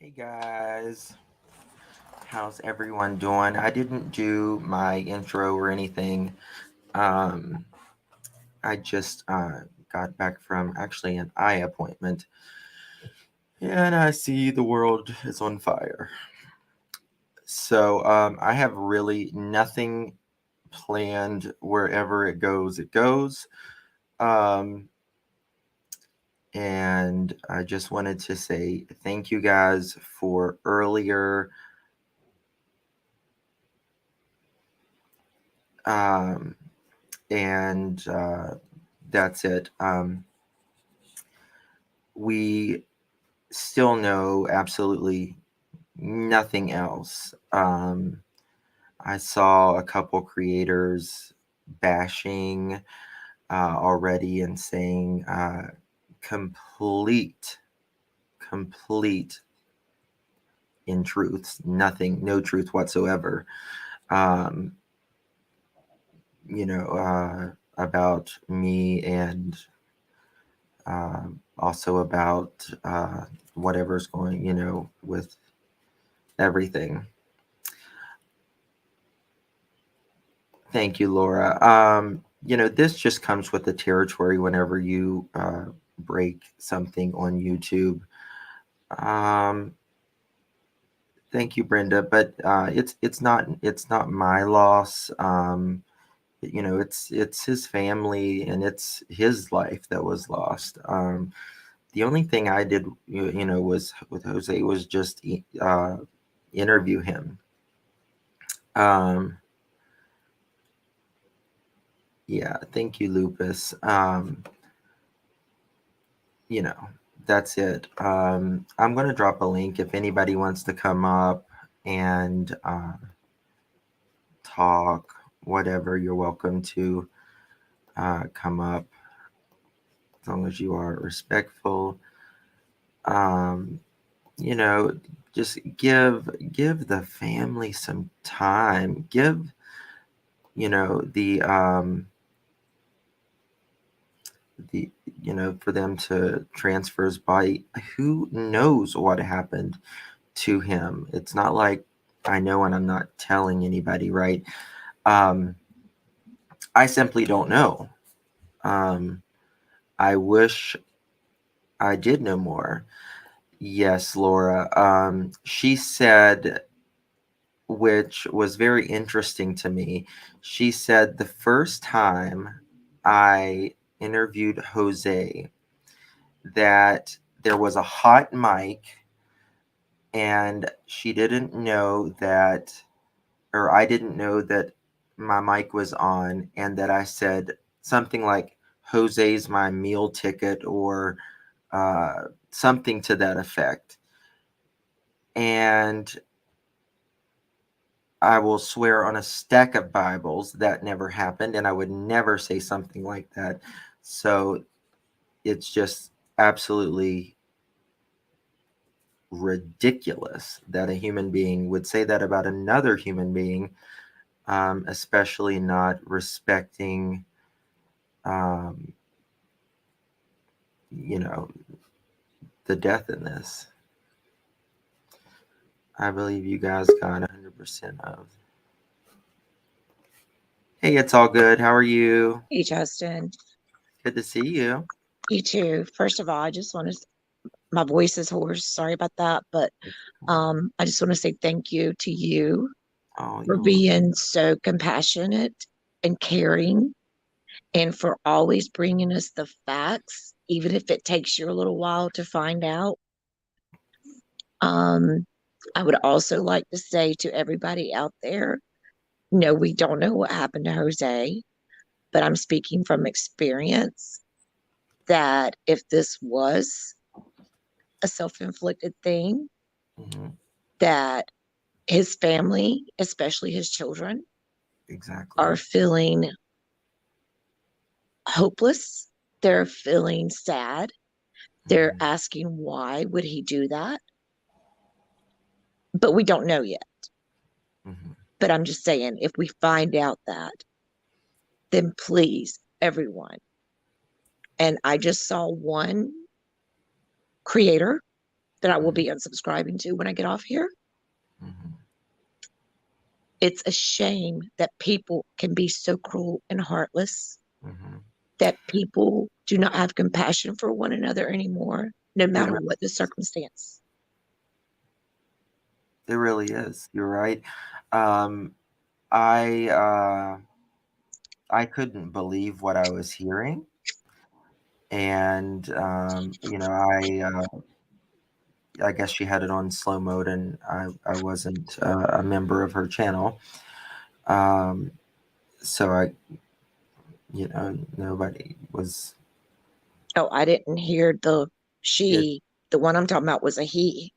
Hey guys, how's everyone doing? I didn't do my intro or anything. Um, I just got back from actually an eye appointment, and I see the world is on fire. So I have really nothing planned. Wherever it goes, it goes. Um, and I just wanted to say thank you guys for earlier. Um, and that's it. We still know absolutely nothing else. I saw a couple creators bashing already and saying complete, complete in truths, nothing, no truth whatsoever. Um, about me and also about whatever's going, with everything. Thank you, Laura. This just comes with the territory whenever you break something on YouTube. Um, Thank you, Brenda, but it's not my loss. It's his family and it's his life that was lost. The only thing I did, was with Jose was just interview him. Um, yeah, thank you, Lupus. You know, that's it. I'm going to drop a link if anybody wants to come up and talk, whatever, you're welcome to come up as long as you are respectful. Um, you know, just give the family some time. Give, the for them to transfer his body. Who knows what happened to him? It's not like I know and I'm not telling anybody, right? um I simply don't know. um I wish I did know more. Yes, Laura. She said, which was very interesting to me, she said the first time I interviewed Jose that there was a hot mic and she didn't know that, or I didn't know that my mic was on, and that I said something like, Jose's my meal ticket, or something to that effect. And I will swear on a stack of Bibles that never happened, and I would never say something like that. So it's just absolutely ridiculous that a human being would say that about another human being, especially not respecting, um, you know, the death in this. I believe you guys got 100% of. Hey, it's all good. How are you? Hey, Justin. Good to see you. You too. First of all, I just want to, my voice is hoarse. Sorry about that. But I just want to say thank you to you Oh, for you're welcome. being so compassionate and caring and for always bringing us the facts, even if it takes you a little while to find out. Um, I would also like to say to everybody out there, no, we don't know what happened to Jose, but I'm speaking from experience that if this was a self-inflicted thing, Hmm. that his family, especially his children, Exactly. are feeling hopeless. They're feeling sad. They're Hmm. asking why would he do that? But we don't know yet. Hmm. But I'm just saying, if we find out that, then please, everyone. And I just saw one creator that I will Mhm. be unsubscribing to when I get off here. Mhm. It's a shame that people can be so cruel and heartless, Mhm. that people do not have compassion for one another anymore, no It matter really, what the circumstance. it really is. You're right. Um, I I couldn't believe what I was hearing, and I guess she had it on slow mode, and I wasn't a member of her channel, um, so nobody was. Oh, I didn't hear the It, she. The one I'm talking about was a he.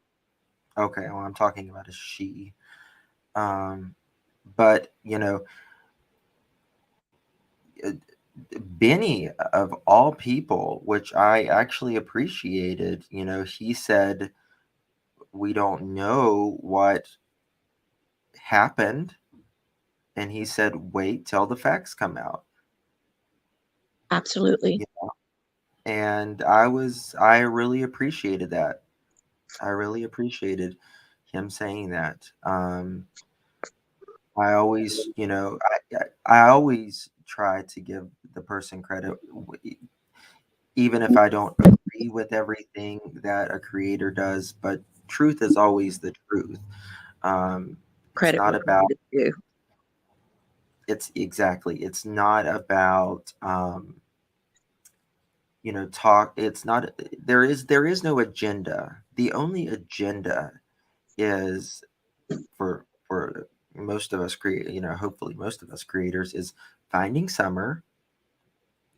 okay, well, I'm talking about a she, um, but uh, Benny, of all people, which I actually appreciated, he said, "We don't know what happened." And he said, "Wait till the facts come out." Absolutely. Yeah. And I really appreciated that. I really appreciated him saying that. I always, I always try to give the person credit, even if I don't agree with everything that a creator does, but truth is always the truth. It's Credit not where about, credit is due. it's not about, talk. It's not, there is no agenda. The only agenda is for most of us create, hopefully most of us creators, is finding summer,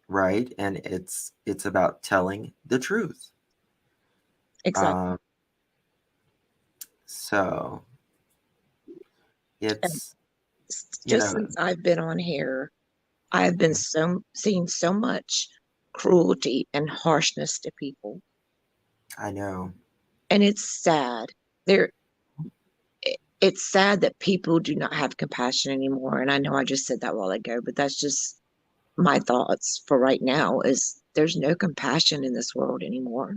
right? And it's about telling the truth. Exactly. Um, so And it's, you just know, since I've been on here, I have been mm, so seeing so much cruelty and harshness to people, I know. and it's sad. There, it's sad that people do not have compassion anymore. And I know I just said that a while ago, but that's just my thoughts for right now. Is there's no compassion in this world anymore,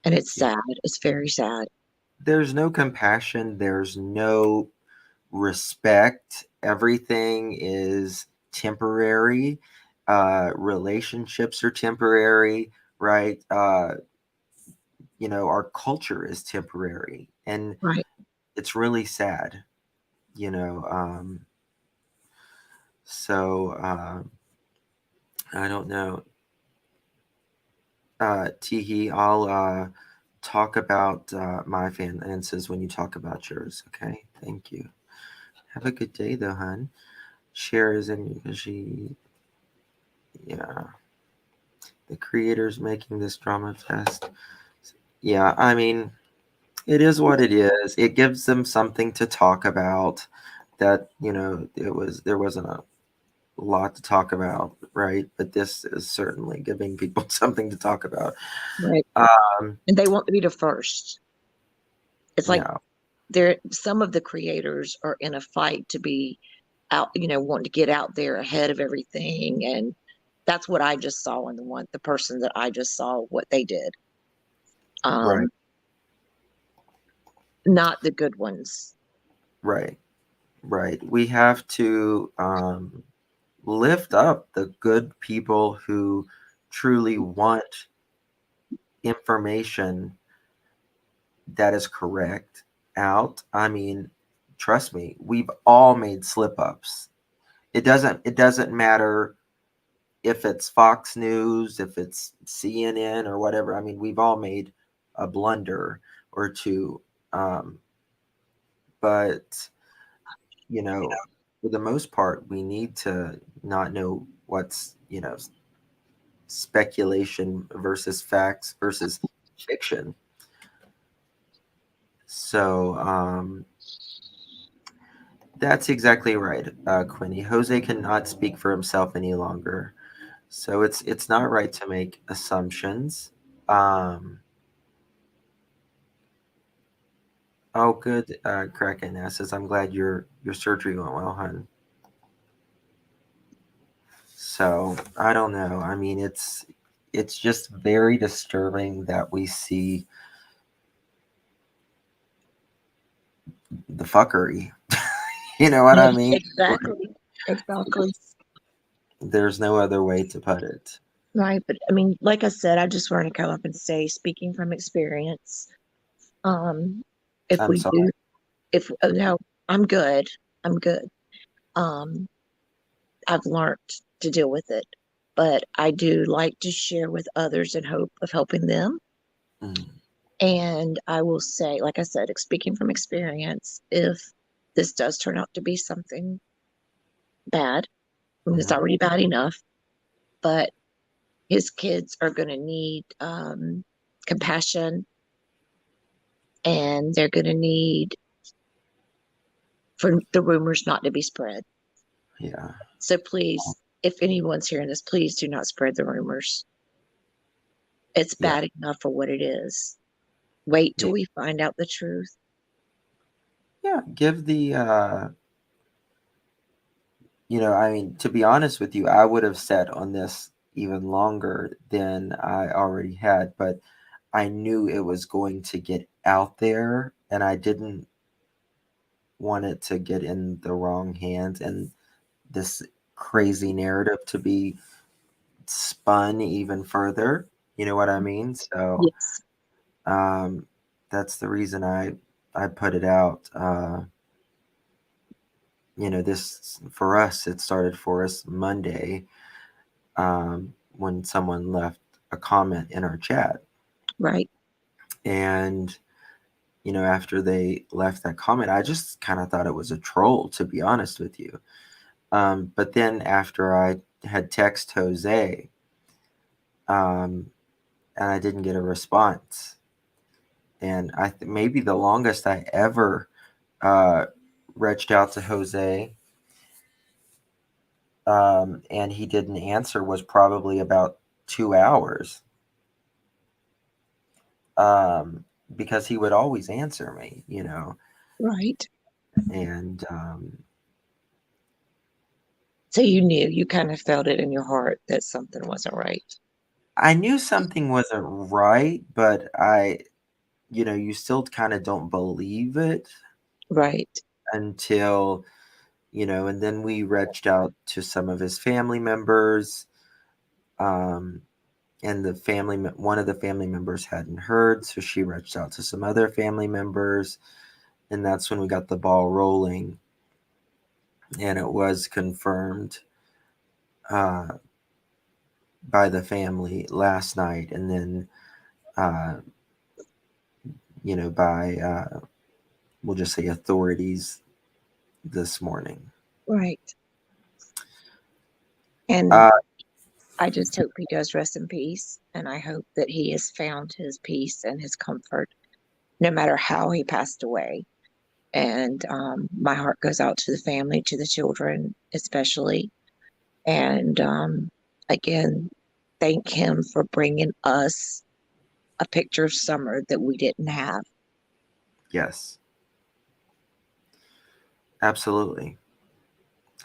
and it's Yeah. sad. It's very sad. There's no compassion, there's no respect. Everything is temporary. Relationships are temporary, right? Our culture is temporary, and Right. it's really sad, you know. So I don't know. Teehee, I'll talk about my finances when you talk about yours. Okay, thank you. Have a good day, though, hun. Share is in because yeah, the creators making this drama fest. Yeah, I mean, it is what it is. It gives them something to talk about. That there wasn't a lot to talk about, right? But this is certainly giving people something to talk about. Right. Um, And they want to be the first. It's like yeah, there some of the creators are in a fight to be out, wanting to get out there ahead of everything. And that's what I just saw in the person that I just saw what they did. right, Um, not the good ones. right, right. We have to lift up the good people who truly want information that is correct out. I mean, trust me, we've all made slip ups. It doesn't matter if it's Fox News, if it's CNN or whatever. I mean, we've all made a blunder or two. Um, but for the most part, we need to not know what's speculation versus facts versus fiction. So that's exactly right, Quinny. Jose cannot speak for himself any longer, so it's not right to make assumptions. Um, oh, good, Kraken says, "I'm glad your surgery went well, hun." So I don't know. I mean, it's just very disturbing that we see the fuckery. You know what I mean? Exactly. Exactly. There's no other way to put it. Right. But I mean, like I said, I just want to come up and say, speaking from experience, um, if I'm we sorry. do, if no, I'm good. I'm good. Um, I've learned to deal with it, but I do like to share with others in hope of helping them. Mm, And I will say, like I said, speaking from experience, if this does turn out to be something bad, and it's mhm. already bad enough, but his kids are going to need compassion, and they're going to need for the rumors not to be spread. Yeah. So please, if anyone's hearing this, please do not spread the rumors. It's Yeah. bad enough for what it is. Wait Yeah. till we find out the truth. Yeah. Give the I mean, to be honest with you, I would have sat on this even longer than I already had, but I knew it was going to get out there and I didn't want it to get in the wrong hands and this crazy narrative to be spun even further. You know what I mean? So Yes, um, that's the reason I put it out. This for us, it started for us Monday when someone left a comment in our chat. right, And, after they left that comment, I just kind of thought it was a troll, to be honest with you. But then after I had text Jose, um, and I didn't get a response, and maybe the longest I ever uh, reached out to Jose, and he didn't answer was probably about 2 hours, um, because he would always answer me. right. And So you knew, you kind of felt it in your heart that something wasn't right. I knew something wasn't right, but you still kind of don't believe it Right, until, and then we reached out to some of his family members, um, and one of the family members hadn't heard, so she reached out to some other family members, and that's when we got the ball rolling, and it was confirmed uh, by the family last night, and then uh, by we'll just say authorities this morning. right. And Uh, I just hope he does rest in peace. And I hope that he has found his peace and his comfort, no matter how he passed away. And my heart goes out to the family, to the children, especially. And again, thank him for bringing us a picture of summer that we didn't have. yes, absolutely,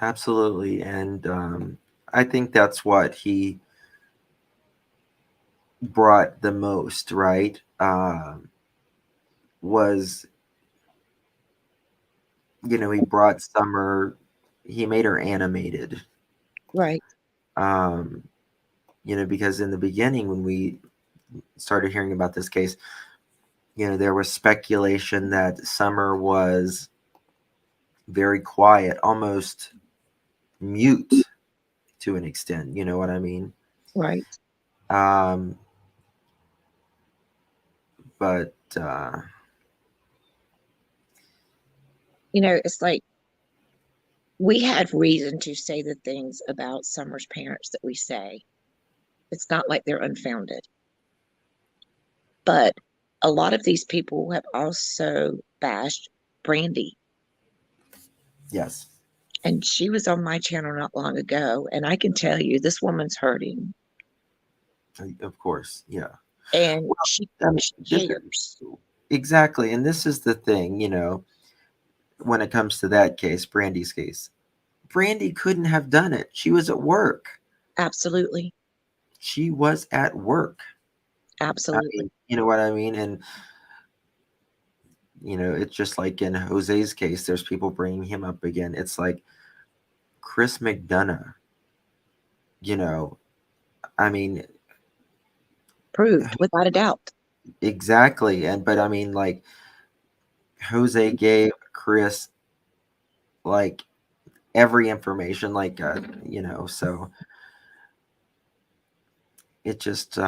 absolutely, and I think that's what he brought the most, right? Was he brought Summer, he made her animated. Right, Um, because in the beginning, when we started hearing about this case, there was speculation that Summer was very quiet, almost mute to an extent. You know what I mean? right. Um, but It's like we had reason to say the things about Summer's parents that we say. It's not like they're unfounded. But a lot of these people have also bashed Brandy. yes, And she was on my channel not long ago. And I can tell you, this woman's hurting. of course, yeah. And Well, she, I mean, she this cares. exactly, and this is the thing, when it comes to that case, Brandy's case. Brandy couldn't have done it. She was at work. Absolutely. She was at work. I Absolutely. mean, you know what I mean? And It's just like in Jose's case, there's people bringing him up again. It's like Chris McDonough, you know, I mean, Proved without a doubt. exactly. But I mean, like, Jose gave Chris like every information, like, so it just,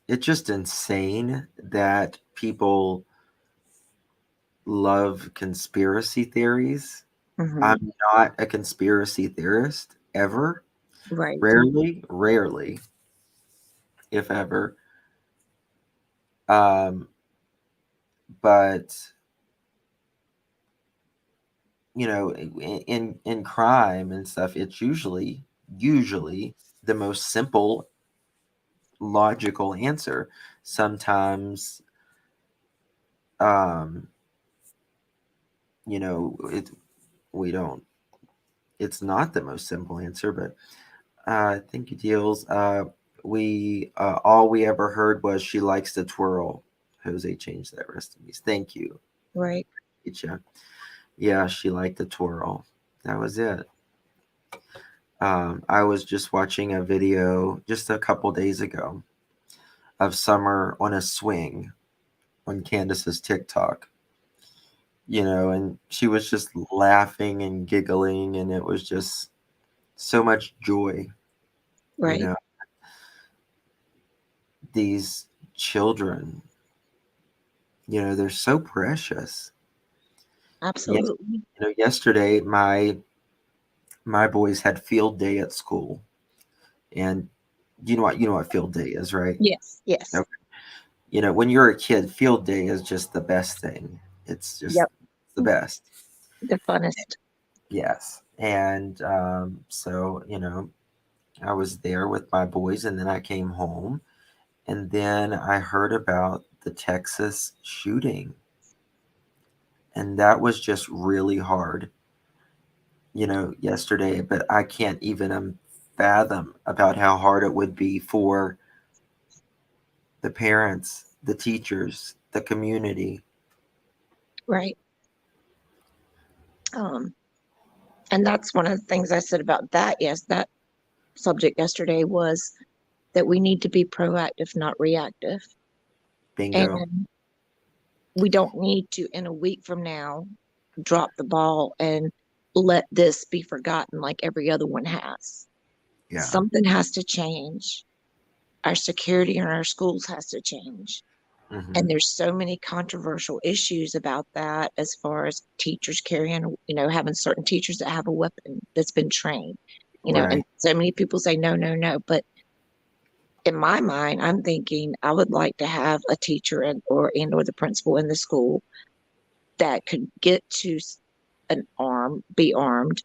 it's just insane that people love conspiracy theories. Hmm. I'm not a conspiracy theorist ever. Right. Rarely, if ever. Um, but in crime and stuff, it's usually the most simple, logical answer. Sometimes, um, it we don't. It's not the most simple answer, but thank you, deals. We all we ever heard was she likes to twirl. Jose changed that rest of these. Thank you, Right. Icha. Yeah, she liked to twirl. That was it. I was just watching a video just a couple days ago of Summer on a swing on Candace's TikTok, and she was just laughing and giggling, and it was just so much joy, you Right. know, these children, they're so precious. Yes, Absolutely. yesterday my boys had field day at school, and you know what field day is, right? Yes. Yes. Okay. When you're a kid, field day is just the best thing. It's just Yep. the best. The funnest. Yes. And so, I was there with my boys, and then I came home, and then I heard about the Texas shooting. And that was just really hard, yesterday. But I can't even fathom about how hard it would be for the parents, the teachers, the community. Right. Um, and that's one of the things I said about that. Yes, that subject yesterday was that we need to be proactive, not reactive. Bingo. And we don't need to, in a week from now, drop the ball and let this be forgotten like every other one has. Yeah. Something has to change. Our security in our schools has to change. Hmm. And there's so many controversial issues about that as far as teachers carrying, having certain teachers that have a weapon that's been trained, and Right. so many people say no, no, no. But in my mind, I'm thinking I would like to have a teacher or the principal in the school that could get to be armed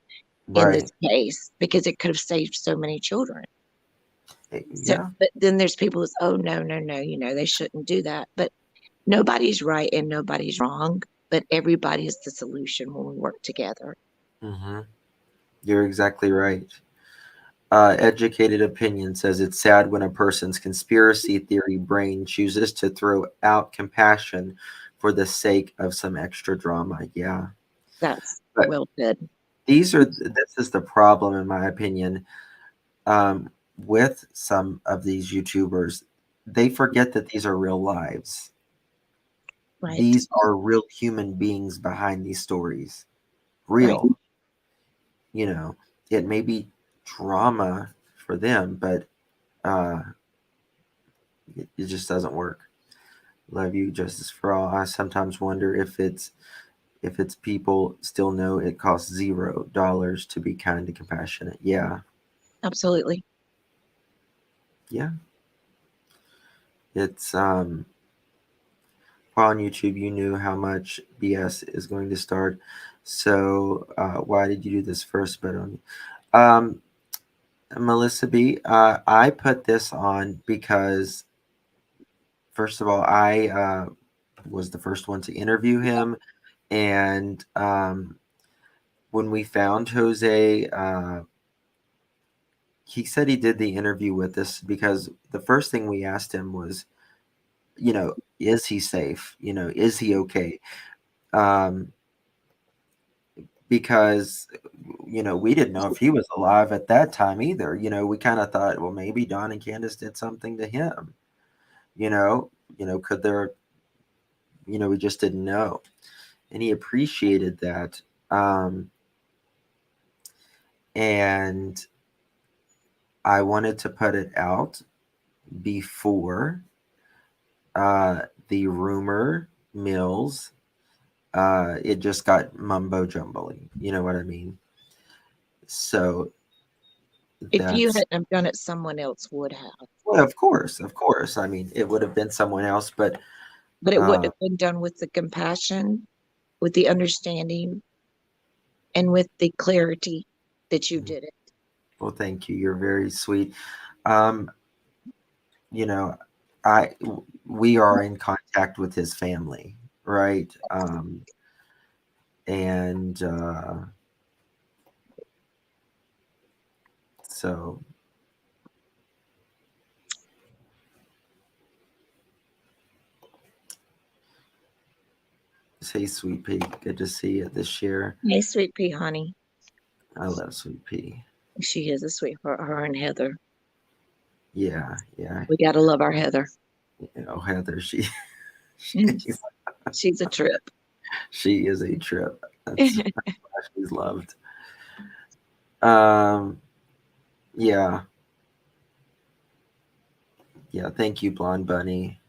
in this Right. case because it could have saved so many children. So, Yeah. but then there's people who's, oh, no, no, no, they shouldn't do that. But nobody's right and nobody's wrong, but everybody is the solution when we work together. Hmm. You're exactly right. Educated opinion says it's sad when a person's conspiracy theory brain chooses to throw out compassion for the sake of some extra drama. Yeah. That's But well said. this is the problem, in my opinion, um, with some of these YouTubers. They forget that these are real lives. Right, These are real human beings behind these stories. right. Real. You know, it may be drama for them, but uh, it just doesn't work. Love you, justice for all. I sometimes wonder if it's people still know it costs $0 to be kind and compassionate. Yeah, Absolutely. yeah. It's while on YouTube you knew how much BS is going to start. So why did you do this first? But Melissa B, I put this on because first of all, I was the first one to interview him, and when we found Jose, he said he did the interview with us because the first thing we asked him was, is he safe? Is he okay? um, because we didn't know if he was alive at that time either. We kind of thought, well, maybe Don and Candace did something to him. You know, could there? We just didn't know, and he appreciated that. And I wanted to put it out before the rumor mills. It just got mumbo jumbly. You know what I mean? So If you that's hadn't have done it, someone else would have. well, of course. I mean, it would have been someone else, but But it wouldn't uh, have been done with the compassion, with the understanding, and with the clarity that you did it. well, thank you. You're very sweet. Um, you know, I we are in contact with his family, right? And so say, Sweet Pea, good to see you this year. Hey, sweet pea, honey. I love Sweet Pea. She is a sweetheart, her and Heather. Yeah, yeah. We got to love our Heather. Heather, And she's she's a trip. she is a trip. That's why she's loved. Um, yeah, yeah. Thank you, Blonde Bunny.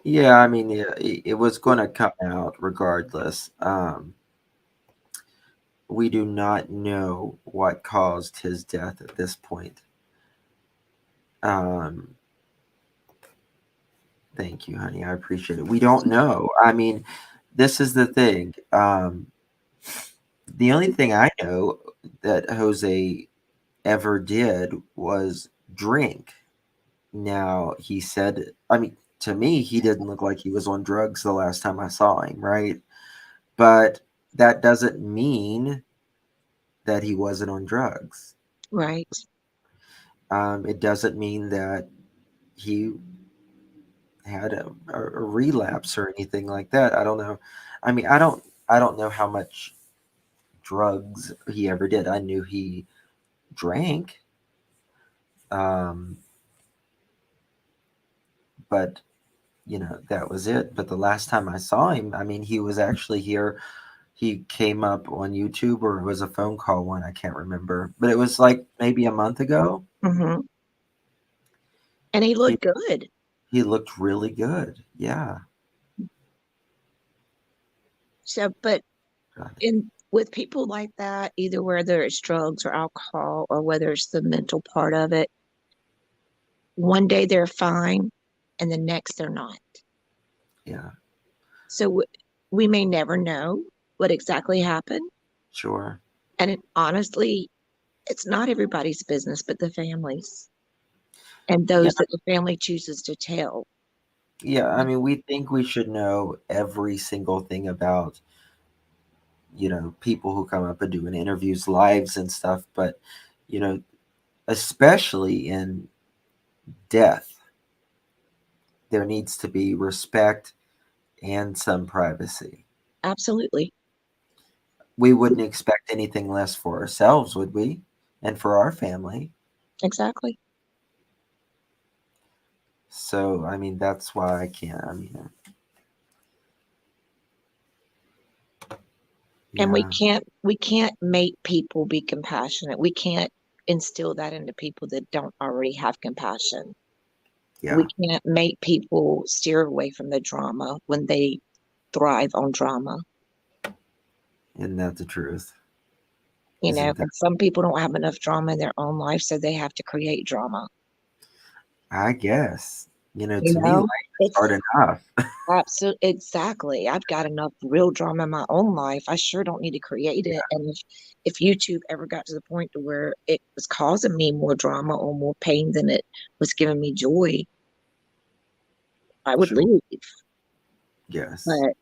Yeah, I mean, yeah, it was going to come out regardless. We do not know what caused his death at this point. Um, Thank you, honey. I appreciate it. We don't know. I mean, this is the thing. The only thing I know that Jose ever did was drink. Now, he said, I mean, to me, he didn't look like he was on drugs the last time I saw him, right? But that doesn't mean that he wasn't on drugs. Right. It doesn't mean that he had a relapse or anything like that. I don't know. I mean, I don't know how much drugs he ever did. I knew he drank, um, but that was it. But the last time I saw him, I mean, he was actually here. He came up on YouTube, or it was a phone call one. I can't remember, but it was like maybe a month ago. Hmm. And he He looked good. he looked really good. Yeah. So, but God. in with people like that, either whether it's drugs or alcohol or whether it's the mental part of it, one day they're fine and the next they're not. Yeah. So we may never know what exactly happened. Sure. And honestly, it's not everybody's business, but the families and Yeah. those that the family chooses to tell. Yeah. I mean, we think we should know every single thing about people who come up and doing interviews, lives and stuff, but you know, especially in death, there needs to be respect and some privacy. Absolutely. We wouldn't expect anything less for ourselves, would we? And for our family. Exactly. So, I mean, that's why I can't. I mean, And yeah, we can't make people be compassionate. We can't instill that into people that don't already have compassion. We yeah. can't make people steer away from the drama when they thrive on drama. Isn't that the truth? You know, Isn't that? and some people don't have enough drama in their own life, so they have to create drama. I guess. You To me, life know, is hard it's enough. absolutely exactly. I've got enough real drama in my own life. I sure don't need to create it. And if YouTube ever got to the point to where it was causing me more drama or more pain than it was giving me joy, I would Sure. leave. Yes. But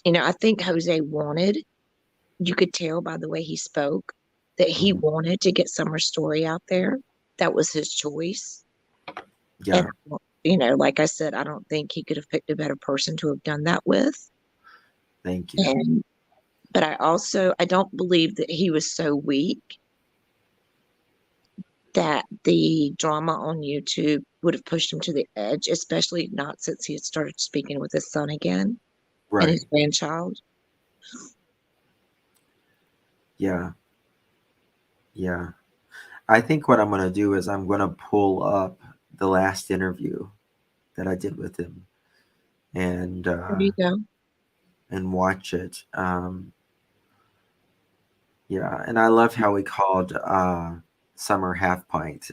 I think Jose wanted, you could tell by the way he spoke, that he Hmm. wanted to get Summer's story out there. That was his choice. And Yeah. like I said, I don't think he could have picked a better person to have done that with. Thank you. And but I don't believe that he was so weak that the drama on YouTube would have pushed him to the edge, especially not since he had started speaking with his son again and his Right. grandchild. Yeah. Yeah. I think what I'm going to do is I'm going to pull up the last interview that I did with him and There you go. watch it. Yeah, and I love how he called Summer half pint.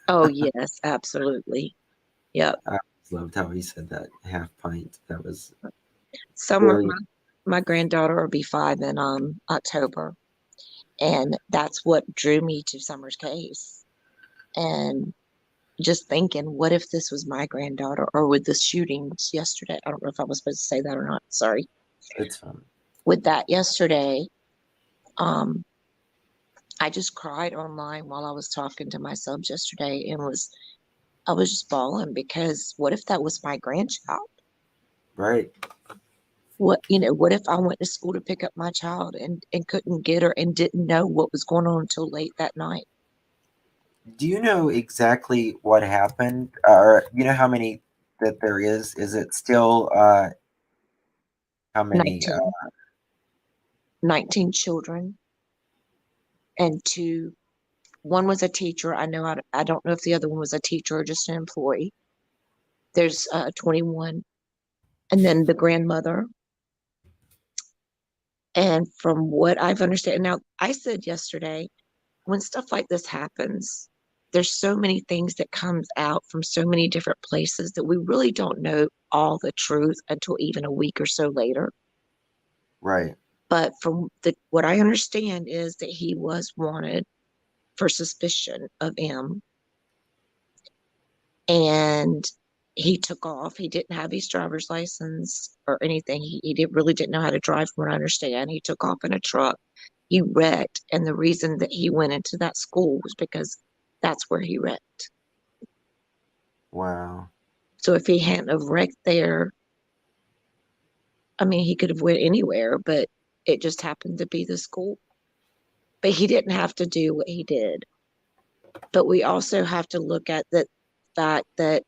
Oh, yes, absolutely. Yep. I loved how he said that half pint. That was Summer, very my granddaughter will be 5 in October, and that's what drew me to Summer's case. And just thinking, what if this was my granddaughter, or with the shootings yesterday? I don't know if I was supposed to say that or not. Sorry. it's fun. With that yesterday, um, I just cried online while I was talking to my subs yesterday, and I was just bawling because what if that was my grandchild? Right. What if I went to school to pick up my child and couldn't get her and didn't know what was going on until late that night? Do you know exactly what happened? Or you know how many that there is? Is it still how many? 19, 19 children and one was a teacher. I don't know if the other one was a teacher or just an employee. There's 21, and then the grandmother. And from what I've understood, now I said yesterday, when stuff like this happens, there's so many things that comes out from so many different places that we really don't know all the truth until even a week or so later. Right. But from what I understand is that he was wanted for suspicion of M, and he took off. He didn't have his driver's license or anything. Really didn't know how to drive, from what I understand. He took off in a truck. He wrecked, and the reason that he went into that school was because that's where he wrecked. Wow. So if he hadn't have wrecked there, I mean, he could have went anywhere, but it just happened to be the school. But he didn't have to do what he did. But we also have to look at the fact that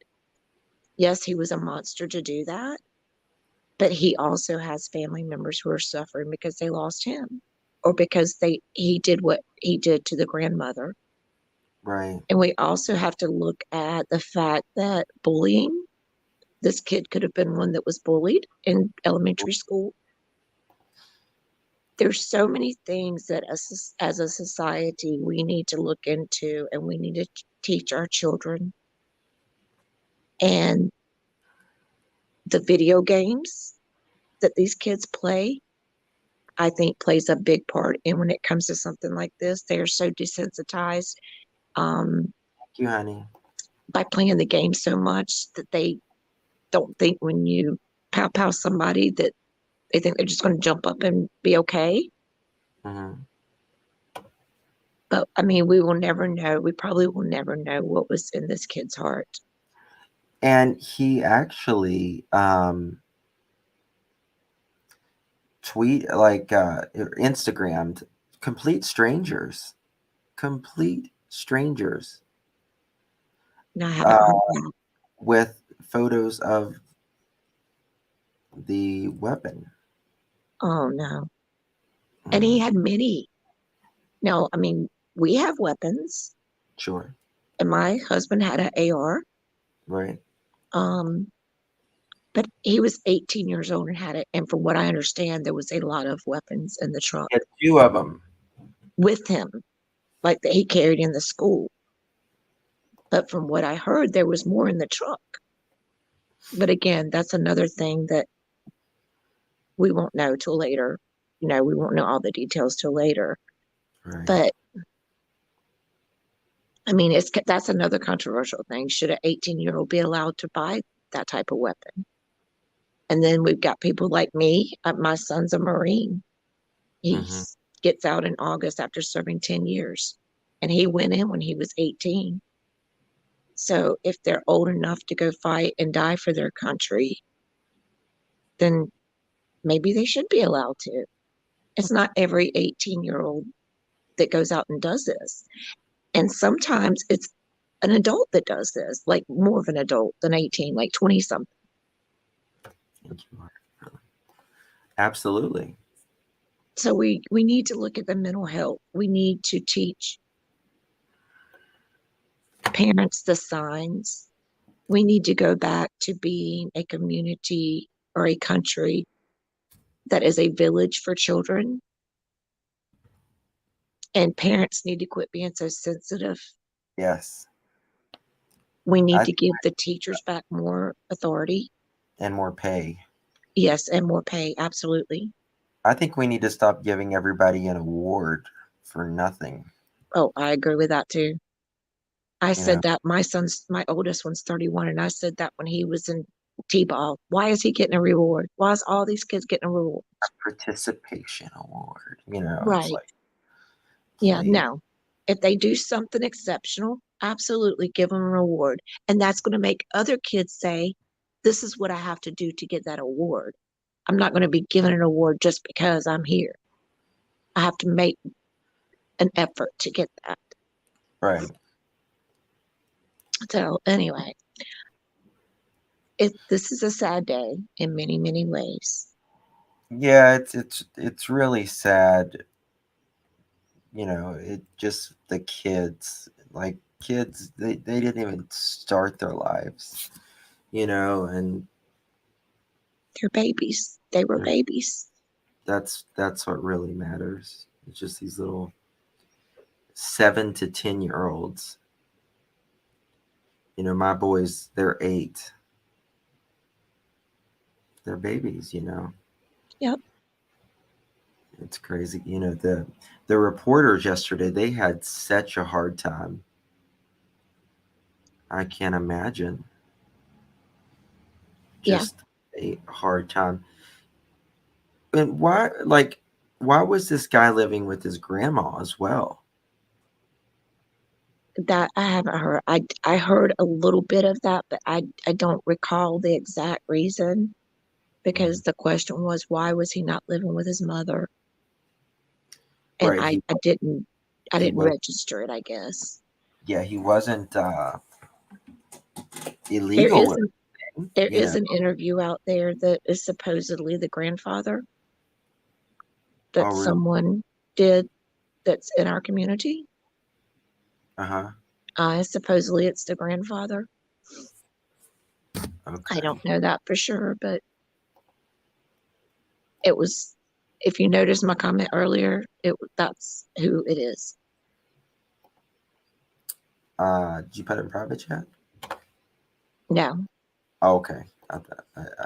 yes, he was a monster to do that, but he also has family members who are suffering because they lost him, or because he did what he did to the grandmother. Right. And we also have to look at the fact that bullying, this kid could have been one that was bullied in elementary school. There's so many things that as a society we need to look into, and we need to teach our children. And the video games that these kids play, I think, plays a big part. And when it comes to something like this, they are so desensitized, um, Thank you, honey. by playing the game so much that they don't think when you pow pow somebody that they think they're just going to jump up and be okay. Hmm. But I mean, we will never know. We probably will never know what was in this kid's heart. And he actually Instagrammed complete strangers No, I haven't uh, heard that. with photos of the weapon. Oh no. And he Mm, had many. Now, I mean, we have weapons, sure. and my husband had an AR. Right. Um, but he was 18 years old and had it. And from what I understand, there was a lot of weapons in the truck He had two of them. with him, like that he carried in the school. But from what I heard, there was more in the truck. But again, that's another thing that we won't know till later. We won't know all the details till later. Right. But I mean, that's another controversial thing. Should an 18-year-old be allowed to buy that type of weapon? And then we've got people like me. My son's a Marine. He Hmm. gets out in August after serving 10 years. And he went in when he was 18. So if they're old enough to go fight and die for their country, then maybe they should be allowed to. It's not every 18-year-old that goes out and does this. And sometimes it's an adult that does this, like more of an adult than 18, like 20 something. Thank you, Mark. Absolutely. So we need to look at the mental health. We need to teach parents the signs. We need to go back to being a community or a country that is a village for children. And parents need to quit being so sensitive. Yes. We need I to give the teachers back more authority. and more pay. Yes, and more pay. Absolutely. I think we need to stop giving everybody an award for nothing. Oh, I agree with that too. I You know, said that my oldest one's 31, and I said that when he was in T-ball. Why is he getting a reward? Why is all these kids getting a reward? participation award. It's Right. like, Yeah, please. no. If they do something exceptional, absolutely give them a reward. And that's going to make other kids say, this is what I have to do to get that award. I'm not going to be given an award just because I'm here. I have to make an effort to get that. Right. So, anyway, this is a sad day in many, many ways. Yeah, it's really sad. It just the kids, like kids, they didn't even start their lives, and They're babies. They were they're- babies. that's what really matters. It's just these little 7 to 10 year olds. My boys, they're 8. They're babies. Yep. It's crazy. The reporters yesterday, they had such a hard time. I can't imagine. Yeah. Just a hard time. And why was this guy living with his grandma as well? That I haven't heard. I heard a little bit of that, but I don't recall the exact reason Mhm. because the question was why was he not living with his mother? And Right. I He didn't was, register it, I guess. yeah, he wasn't There illegal is with an him, there is an interview out there that is supposedly the grandfather Oh, that really? someone did that's in our community. Uh-huh. Supposedly it's the grandfather. I Okay. don't know that for sure, but it was, if you noticed my comment earlier, that's who it is. Did you put it in private chat? No, Oh, okay.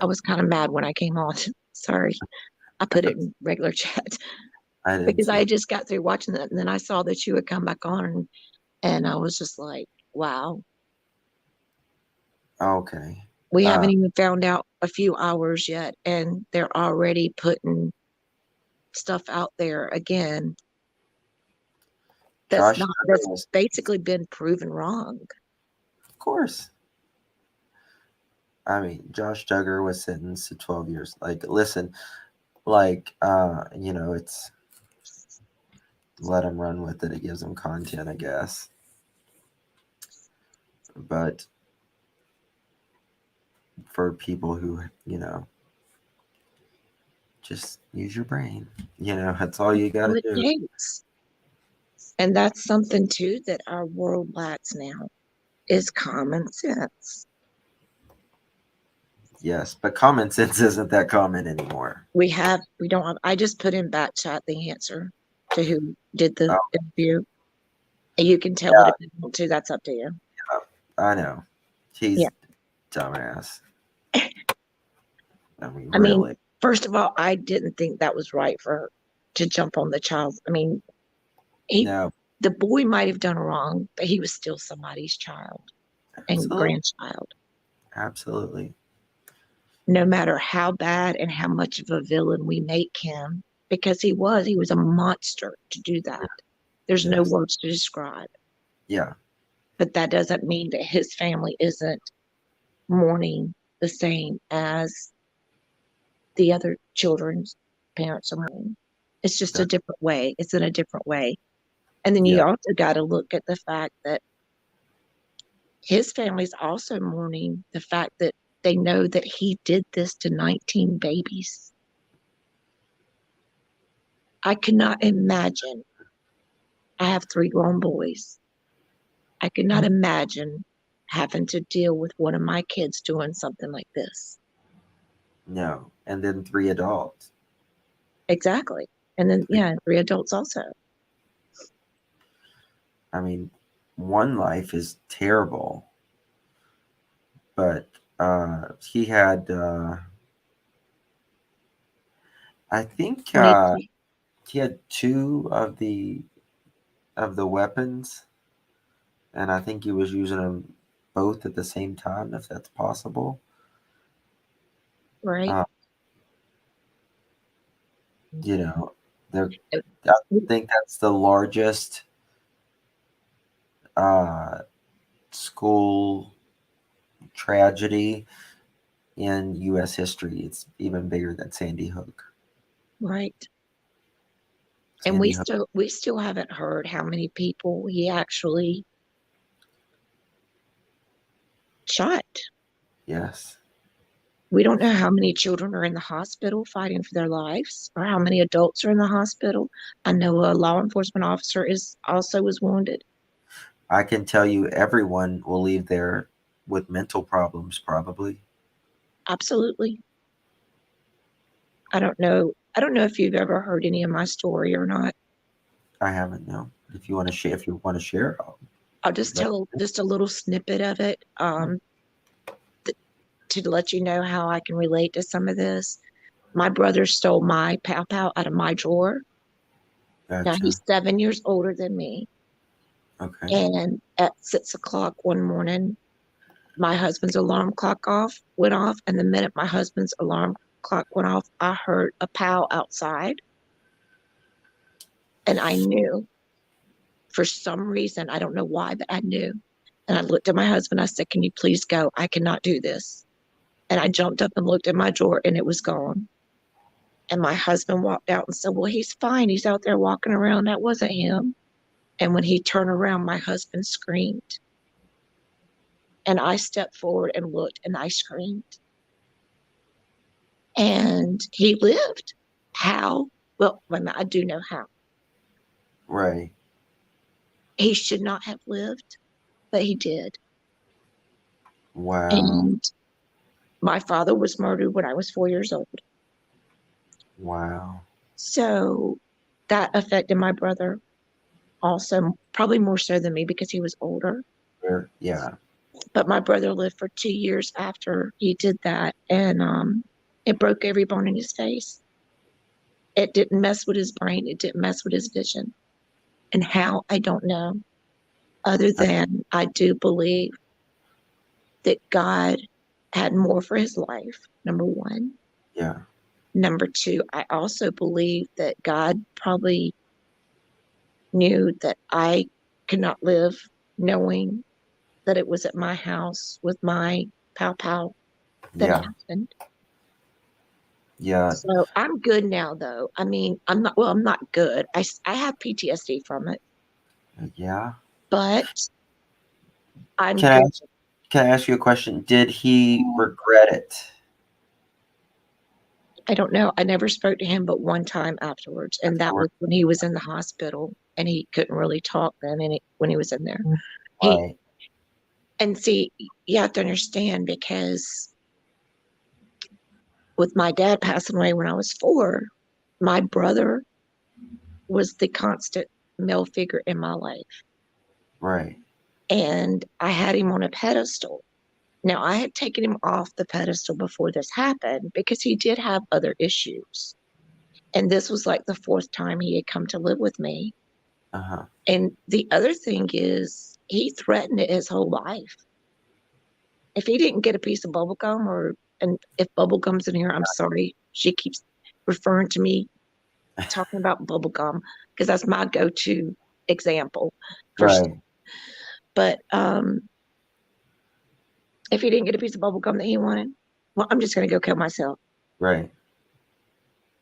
I was kind of mad when I came on. Sorry. I put it in regular chat I didn't because see I it. just got through watching that and then I saw that you had come back on and I was just like, wow, Okay. we Uh, haven't even found out a few hours yet and they're already putting stuff out there again Josh Duggar that's was, basically been proven wrong. of course. I mean, Josh Duggar was sentenced to 12 years. Like, listen, it's let him run with it. It gives him content, I guess. But for people who, just use your brain. That's all you got All to it do. takes. And that's something too that our world lacks now is common sense. Yes, but common sense isn't that common anymore. We don't have, I just put in back chat the answer to who did the Oh, interview. And you can tell it yeah, if you want to, that's up to you. I know. Yeah. He's dumbass. I mean, I mean, really. first of all, I didn't think that was right for her to jump on the child. I mean, he, No, the boy might have done wrong, but he was still somebody's child and absolutely. grandchild. Absolutely. No matter how bad and how much of a villain we make him, because he was a monster to do that. There's no Yes. words to describe. Yeah. but that doesn't mean that his family isn't mourning the same as the other children's parents are mourning. It's just a That, different way. It's in a different way. And then you yeah, also got to look at the fact that his family's also mourning the fact that they know that he did this to 19 babies. I cannot imagine. I have three grown boys. I could not imagine having to deal with one of my kids doing something like this. no. And then three adults. Exactly. And then, Three, yeah, three adults also. I mean, one life is terrible, but he had, I think, 22, he had two of the weapons, and I think he was using them both at the same time, if that's possible. right? Uh, you know, they're, I think that's the largest uh, school tragedy in U.S. history. It's even bigger than Sandy Hook. Right. And Sandy Hook, we still haven't heard how many people he actually shot. yes. We don't know how many children are in the hospital fighting for their lives or how many adults are in the hospital. I know a law enforcement officer is also was wounded. I can tell you everyone will leave there with mental problems, probably. Absolutely. I don't know. I don't know if you've ever heard any of my story or not. I haven't, no. If you want to share, if you want to share, I'll just let tell just a little snippet of it th- to let you know how I can relate to some of this. My brother stole my pow pow out of my drawer. Now gotcha. he's 7 years older than me. Okay. And at 6 o'clock one morning, my husband's alarm clock off went off. And the minute my husband's alarm clock went off, I heard a pow outside. And I knew for some reason, I don't know why, but I knew. And I looked at my husband. I said, "Can you please go? I cannot do this." And I jumped up and looked at my drawer and it was gone. And my husband walked out and said, "Well, he's fine. He's out there walking around. That wasn't him." And when he turned around, my husband screamed. And I stepped forward and looked and I screamed. And he lived. How? Well, I do know how. Right. He should not have lived, but he did. Wow. And my father was murdered when I was 4 years old. Wow. So that affected my brother also, probably more so than me because he was older. Yeah. But my brother lived for 2 years after he did that, and it broke every bone in his face. It didn't mess with his brain. It didn't mess with his vision. And how, I don't know. Other Uh, than I do believe that God had more for his life, number one. yeah. Number two, I also believe that God probably knew that I could not live knowing that it was at my house with my pow pow that it Yeah. happened. Yeah. So I'm good now, though. I mean, I'm not good. I have PTSD from it, Yeah. but I'm Can I good. ask, can I ask you a question? Did he regret it? I don't know. I never spoke to him but one time afterwards, and that Afterward? was when he was in the hospital and he couldn't really talk then, and when he was in there, he Right. and see, you have to understand because with my dad passing away when I was 4, my brother was the constant male figure in my life. Right. And I had him on a pedestal. Now, I had taken him off the pedestal before this happened because he did have other issues. And this was like the fourth time he had come to live with me. Uh huh. And the other thing is, he threatened it his whole life. If he didn't get a piece of bubble gum, or, and if bubble gum's in here, I'm sorry. She keeps referring to me talking about bubble gum because that's my go to example for Right. But if he didn't get a piece of bubble gum that he wanted, well, I'm just going to go kill myself. Right.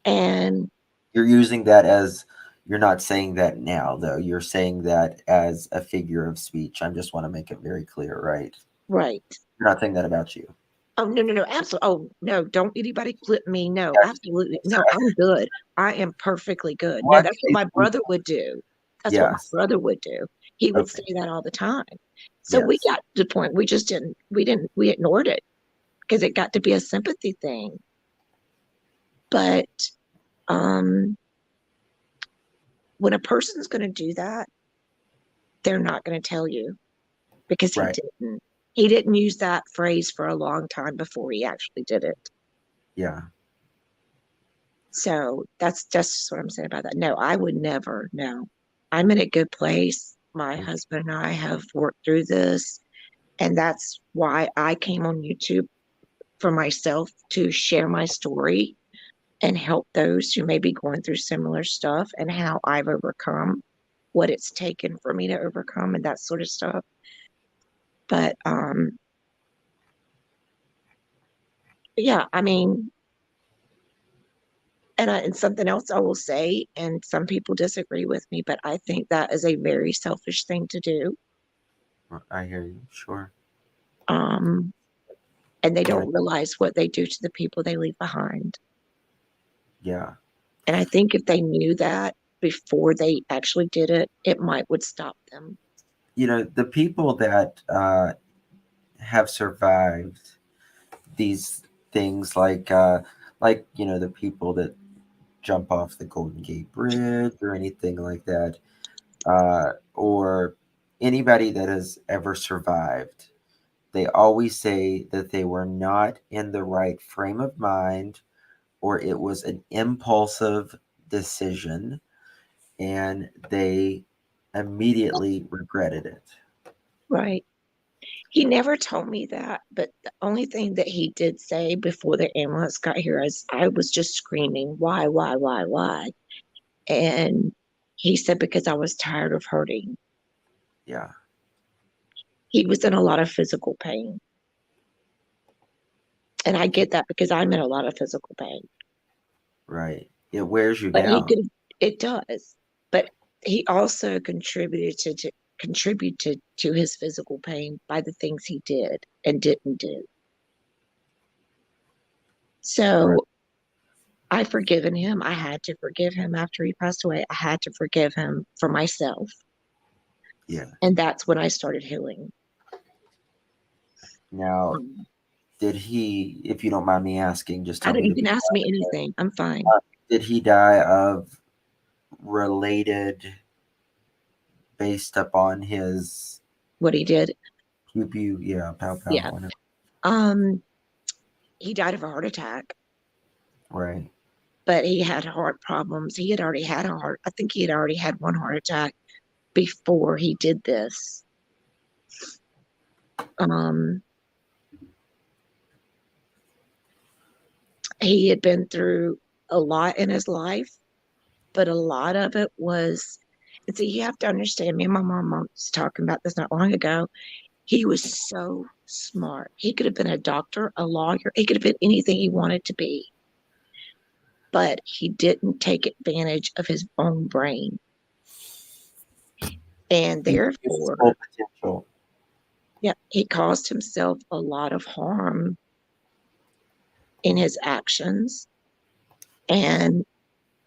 And You're using that as, you're not saying that now though. You're saying that as a figure of speech. I just want to make it very clear, right? right. You're not saying that about you. Oh, no, no, no. Absolutely. Oh, no. Don't anybody flip me. No, Yes. absolutely. No, I'm good. I am perfectly good. No, Watch that's what these my brother people. would do. That's what my Yes. brother would do. He would say Okay. that all the time. So we Yes. got to the point we just we ignored it because it got to be a sympathy thing. But um, when a person's going to do that, they're not going to tell you because he Right. didn't. He didn't use that phrase for a long time before he actually did it. Yeah. So that's just what I'm saying about that. No, I would never. No, I'm in a good place. My Okay. husband and I have worked through this, and that's why I came on YouTube for myself to share my story and help those who may be going through similar stuff and how I've overcome what it's taken for me to overcome and that sort of stuff. But yeah, I mean, and something else I will say, and some people disagree with me, but I think that is a very selfish thing to do. I hear you. Sure. Um, and they Yeah. don't realize what they do to the people they leave behind. Yeah. And I think if they knew that before they actually did it, it might would stop them. The people that have survived these things, like the people that jump off the Golden Gate Bridge or anything like that, or anybody that has ever survived, they always say that they were not in the right frame of mind, or it was an impulsive decision and they immediately regretted it. Right. He never told me that, but the only thing that he did say before the ambulance got here is I was just screaming, why? And he said, because I was tired of hurting. Yeah, He was in a lot of physical pain. And I get that because I'm in a lot of physical pain. right. It wears you But he down. could, it does. But he also contributed to his physical pain by the things he did and didn't do. Right. So I've forgiven him. I had to forgive him after he passed away. I had to forgive him for myself. Yeah. And that's when I started healing. Now, Um, did he, if you don't mind me asking, just I tell don't, me you to can be ask me quiet. anything. I'm fine. Did he die of related, based upon his What he did. pew pew? Yeah, pow pow. Yeah. Um, he died of a heart attack, Right. but he had heart problems. He had already had a heart, I think he had already had one heart attack before he did this. Um, he had been through a lot in his life, but a lot of it was, and see, you have to understand, me and my mom was talking about this not long ago. He was so smart. He could have been a doctor, a lawyer, he could have been anything he wanted to be, but he didn't take advantage of his own brain. And He used his full therefore, potential. yeah, he caused himself a lot of harm in his actions. And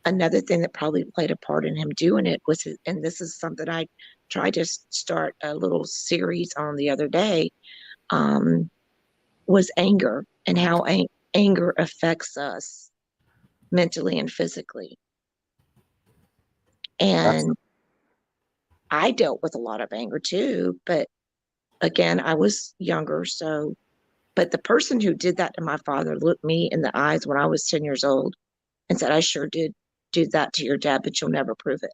another thing that probably played a part in him doing it was, and this is something I tried to start a little series on the other day, um, was anger and how anger affects us mentally and physically. That's And I dealt with a lot of anger too, but again, I was younger. So, but the person who did that to my father looked me in the eyes when I was 10 years old and said, I sure did do that to your dad, but you'll never prove it.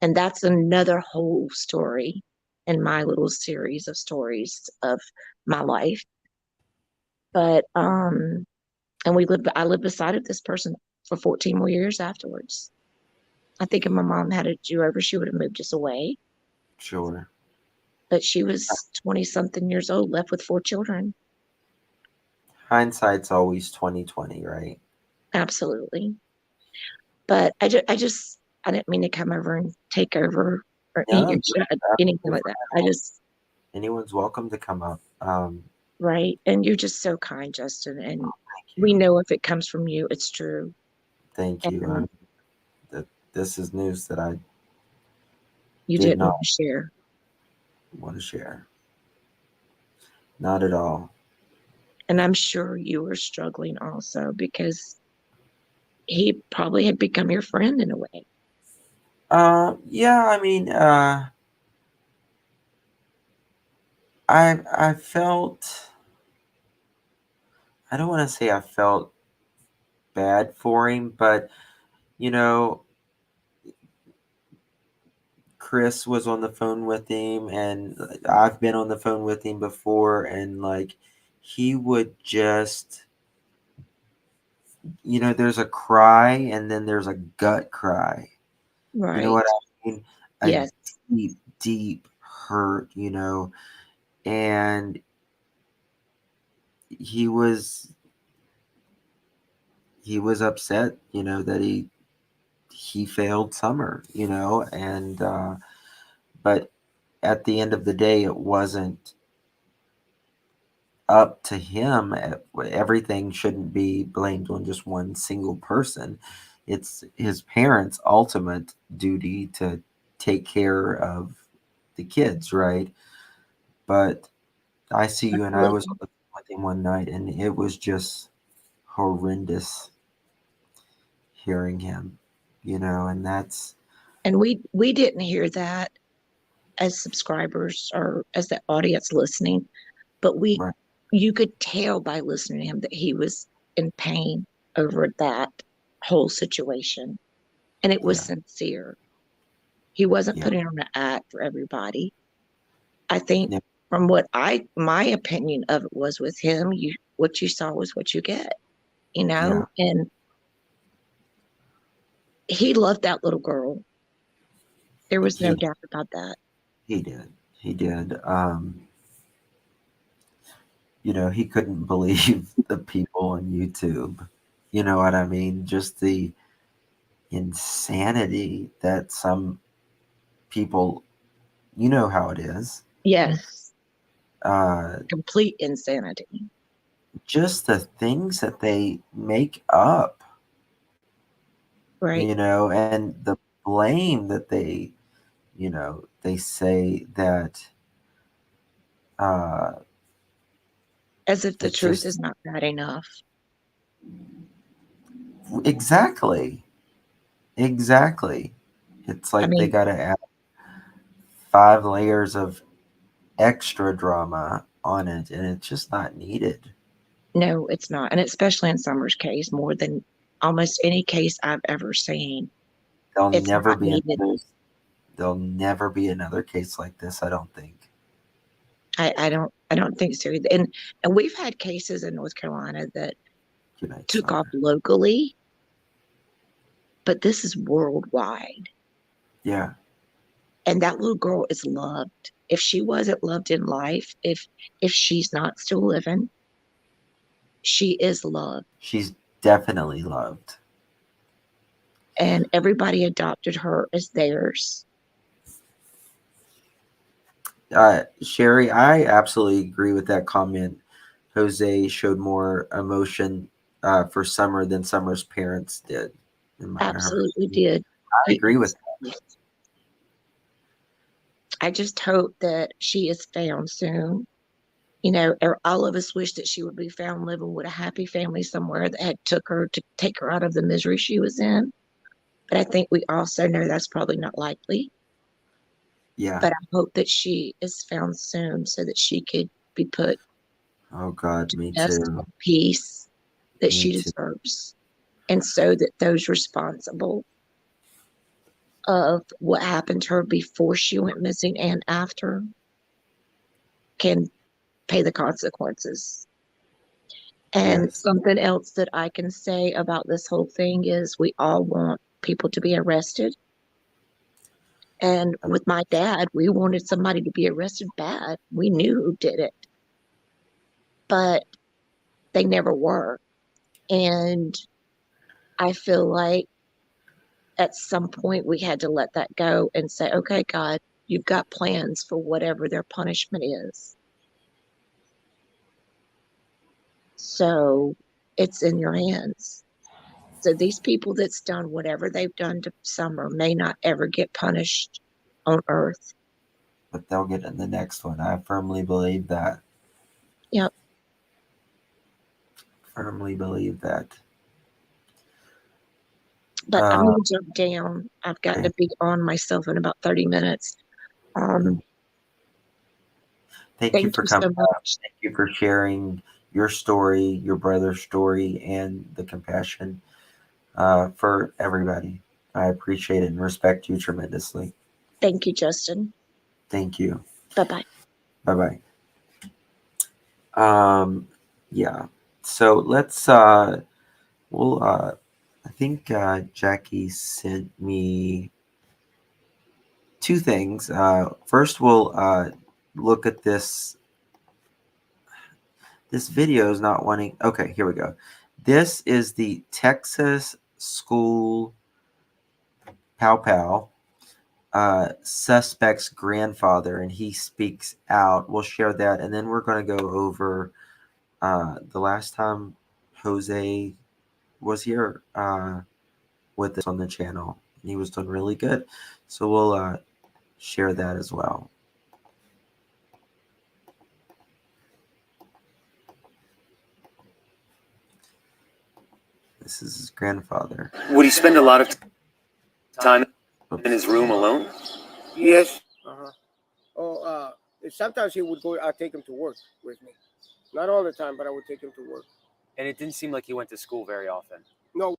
And that's another whole story in my little series of stories of my life. But and I lived beside of this person for 14 more years afterwards. I think if my mom had a do over, she would have moved us away. Sure. But she was 20 something years old, left with 4 children. Hindsight's always 2020, right? Absolutely. But I didn't mean to come over and take over or eat No, your you're shit, anything absolutely like that. fine. I just, Anyone's welcome to come up. right. And you're just so kind, Justin. And Thank we you. know if it comes from you, it's true. Thank you. And That this is news that I you did didn't not want to share. want to share. Not at all. And I'm sure you were struggling also because he probably had become your friend in a way. Yeah, I mean, I felt, I don't want to say I felt bad for him, but you know, Chris was on the phone with him, and I've been on the phone with him before, and like he would just, there's a cry and then there's a gut cry. You know Right. what I mean? A Yes. deep, deep hurt, and he was he was upset, that he failed summer, and but at the end of the day, it wasn't up to him. Everything shouldn't be blamed on just one single person. It's his parents' ultimate duty to take care of the kids, right? But I see you, and I was on Absolutely. the phone with him one night, and it was just horrendous hearing him, and that's And we didn't hear that as subscribers or as the audience listening, but we right. you could tell by listening to him that he was in pain over that whole situation. And it was Yeah, sincere. He wasn't yeah, putting on an act for everybody. I think yeah, from what my opinion of it was with him, you what you saw was what you get, yeah. and he loved that little girl. There was no He doubt about that. he did. He did. He couldn't believe the people on YouTube. You know what I mean? Just the insanity that some people, you know how it is. Yes, Uh, complete insanity, just the things that they make up, right? and the blame that they say that uh, As if the it truth is just not bad enough. exactly, exactly. It's I like they mean, got to add 5 layers of extra drama on it, and it's just not needed. no, it's not. And especially in Summer's case, more than almost any case I've ever seen, There'll it's never not be needed. another. There'll never be another case like this. I don't think. I don't think so. And we've had cases in North Carolina that Good night, took off Summer. locally, but this is worldwide. Yeah, And that little girl is loved. If she wasn't loved in life, if she's not still living, she is loved. she's definitely loved. And everybody adopted her as theirs. Sherry, I absolutely agree with that comment. Jose showed more emotion for Summer than Summer's parents did, in my her. Absolutely did. I He agree with that. I just hope that she is found soon. All of us wish that she would be found living with a happy family somewhere that had took her to take her out of the misery she was in. But I think we also know that's probably not likely. Yeah. But I hope that she is found soon so that she could be put Oh God, me rest too. in peace that Me she too. deserves. And so that those responsible of what happened to her before she went missing and after can pay the consequences. And Yes. something else that I can say about this whole thing is we all want people to be arrested. And with my dad, we wanted somebody to be arrested bad. We knew who did it, but they never were. And I feel like at some point we had to let that go and say, okay, God, you've got plans for whatever their punishment is. So it's in your hands. So these people that's done whatever they've done to Summer may not ever get punished on earth. But they'll get in the next one. I firmly believe that. Yep. Firmly believe that. But I'm Uh, gonna jump down. I've got okay. to be on myself in about 30 minutes. Mm. Um, Thank you thank for you coming so up. much. Thank you for sharing your story, your brother's story, and the compassion for everybody. I appreciate it and respect you tremendously. Thank you, Justin. Thank you. Bye bye. Bye bye. Yeah. So we'll I think Jackie sent me two things. First, we'll look at this. This video is not wanting. Okay, here we go. This is the Texas school pow pow suspect's grandfather, and he speaks out. We'll share that, and then we're going to go over the last time Jose was here with us on the channel. And he was doing really good, so we'll share that as well. This is his grandfather. Would he spend a lot of time in his room alone? Yes. Oh, sometimes he would go. I'd take him to work with me. Not all the time, but I would take him to work. And it didn't seem like he went to school very often. No.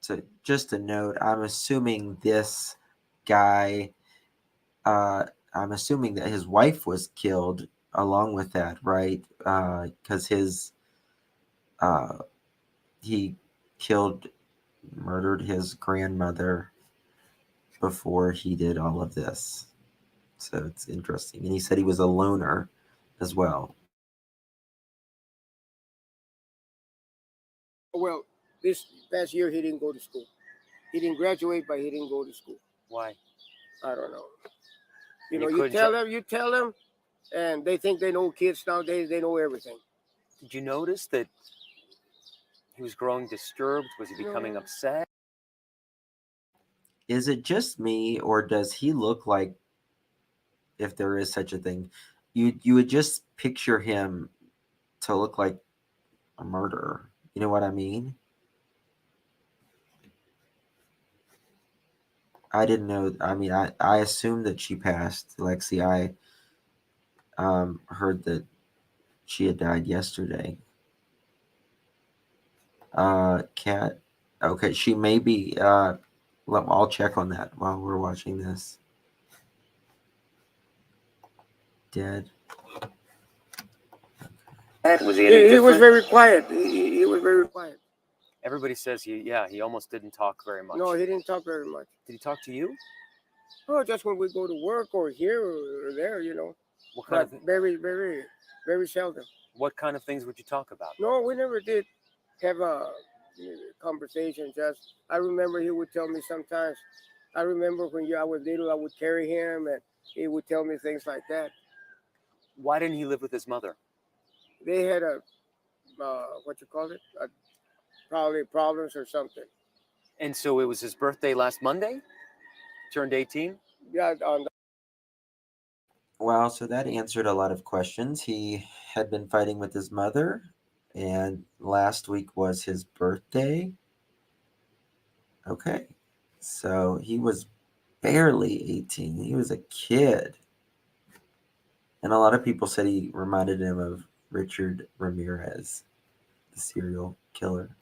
So just a note, I'm assuming this guy, I'm assuming that his wife was killed along with that, right? Because he killed, murdered his grandmother before he did all of this. So it's interesting. And he said he was a loner as well. Well, this past year he didn't go to school. He didn't graduate, but he didn't go to school. Why? I don't know. And You tell them, and they think they know. Kids nowadays, they know everything. Did you notice that he was growing disturbed? Was he becoming No. upset? Is it just me, or does he look like, if there is such a thing, you would just picture him to look like a murderer? You know what I mean? I didn't know. I mean, I assumed that she passed, Lexi. I heard that she had died yesterday. Cat. Okay, she may be. I'll check on that while we're watching this. Dead. Was he any He was different? very quiet. He was very quiet. Everybody says he almost didn't talk very much. No, he didn't talk very much. Did he talk to you? Oh, just when we go to work or here or there, What kind But of very, very, very seldom. what kind of things would you talk about? No, we never did have a conversation. Just I remember he would tell me sometimes. I remember when I was little, I would carry him, and he would tell me things like that. Why didn't he live with his mother? They had a what you call it, probably problems or something. And so it was his birthday last Monday? Turned 18? Yeah, on Well, so that answered a lot of questions. He had been fighting with his mother, and last week was his birthday. Okay, so he was barely 18. He was a kid. And a lot of people said he reminded him of Richard Ramirez, the serial killer.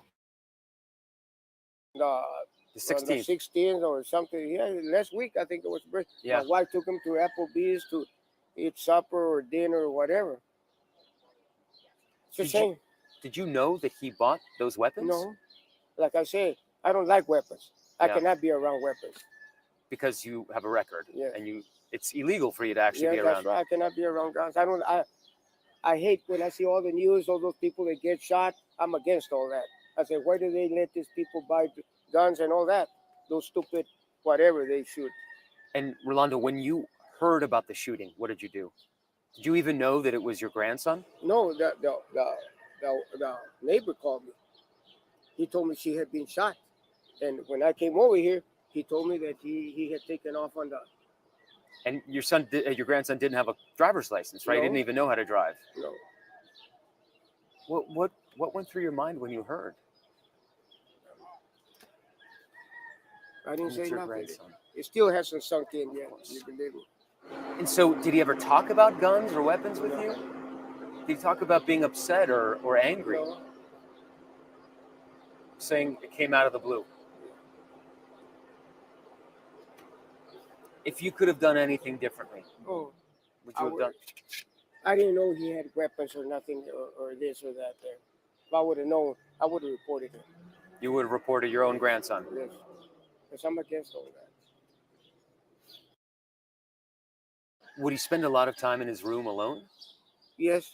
the The on the 16th. 16th or something. Yeah, last week I think it was birthday. Yeah. My wife took him to Applebee's to eat supper or dinner or whatever. It's a Did you, shame. did you know that he bought those weapons? No, like I say, I don't like weapons. I Yeah. cannot be around weapons. because you have a record, Yeah. and it's illegal for you to actually Yeah, be that's around. right. I cannot be around guns. I hate when I see all the news, all those people that get shot. I'm against all that. I say, why do they let these people buy guns and all that? Those stupid whatever they shoot. And Rolando, when you heard about the shooting, what did you do? Did you even know that it was your grandson? No, the neighbor called me. He told me she had been shot, and when I came over here, he told me that he had taken off on the And your grandson didn't have a driver's license, right? He didn't no even know how to drive. no. What went through your mind when you heard? I didn't And it's say your nothing. grandson. It still hasn't sunk in Of yet. course. You believe me? And so, did he ever talk about guns or weapons with you? Did he talk about being upset or angry, No. saying it came out of the blue? If you could have done anything differently, Oh, would I you have would. done? I didn't know he had weapons or nothing or this or that there. If I would have known, I would have reported him. You would have reported your own grandson. Yes, because I'm against all that. Would he spend a lot of time in his room alone? Yes.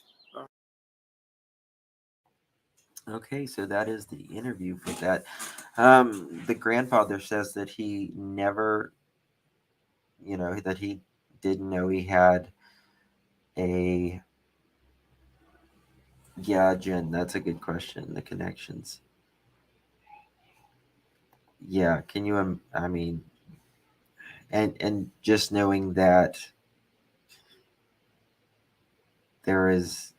Okay, so that is the interview for that. The grandfather says that he never, that he didn't know he had a. Yeah, Jen, that's a good question. The connections. Yeah, can you? I mean, and just knowing that there is,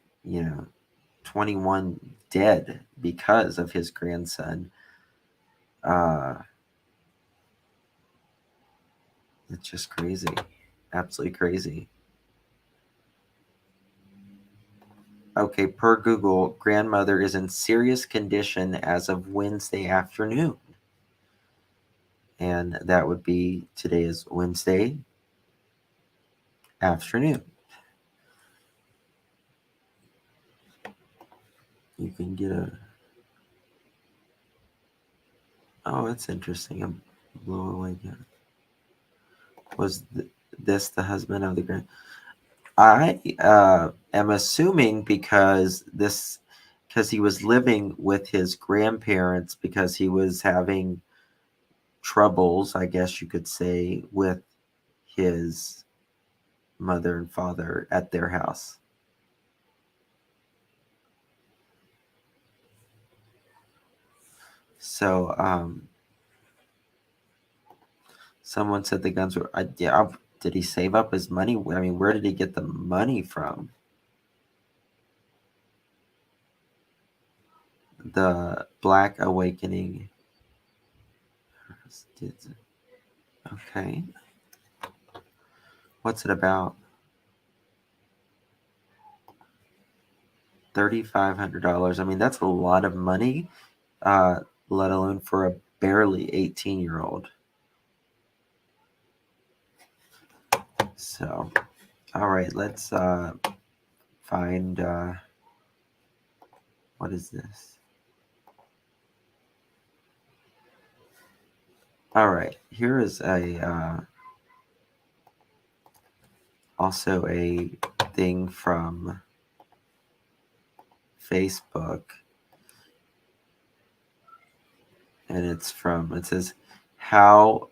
21 dead because of his grandson. Uh, it's just crazy, absolutely crazy. Okay, per Google, grandmother is in serious condition as of Wednesday afternoon. And that would be today is Wednesday afternoon. You can get a. Oh, that's interesting. A blow away gun. Was this the husband of the grand? I am assuming because he was living with his grandparents because he was having troubles, I guess you could say, with his mother and father at their house. So, someone said the guns were. Yeah, did he save up his money? I mean, where did he get the money from? The Black Awakening. Okay. What's it about? $3,500. I mean, that's a lot of money, let alone for a barely 18-year-old. So, all right, let's find what is this? All right, here is also a thing from Facebook, and it says how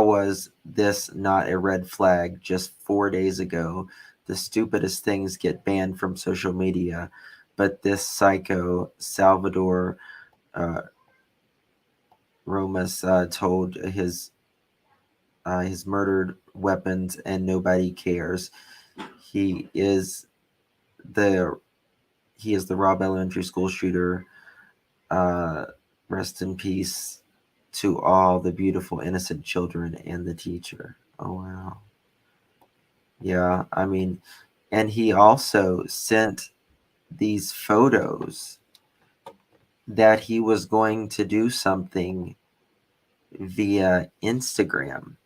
was this not a red flag just 4 days ago? The stupidest things get banned from social media, but this psycho Salvador uh, Romas told his murdered weapons and nobody cares. He is the Robb Elementary School shooter. Uh, Rest in peace to all the beautiful innocent children and the teacher. Oh wow. Yeah, I mean, and he also sent these photos that he was going to do something via Instagram.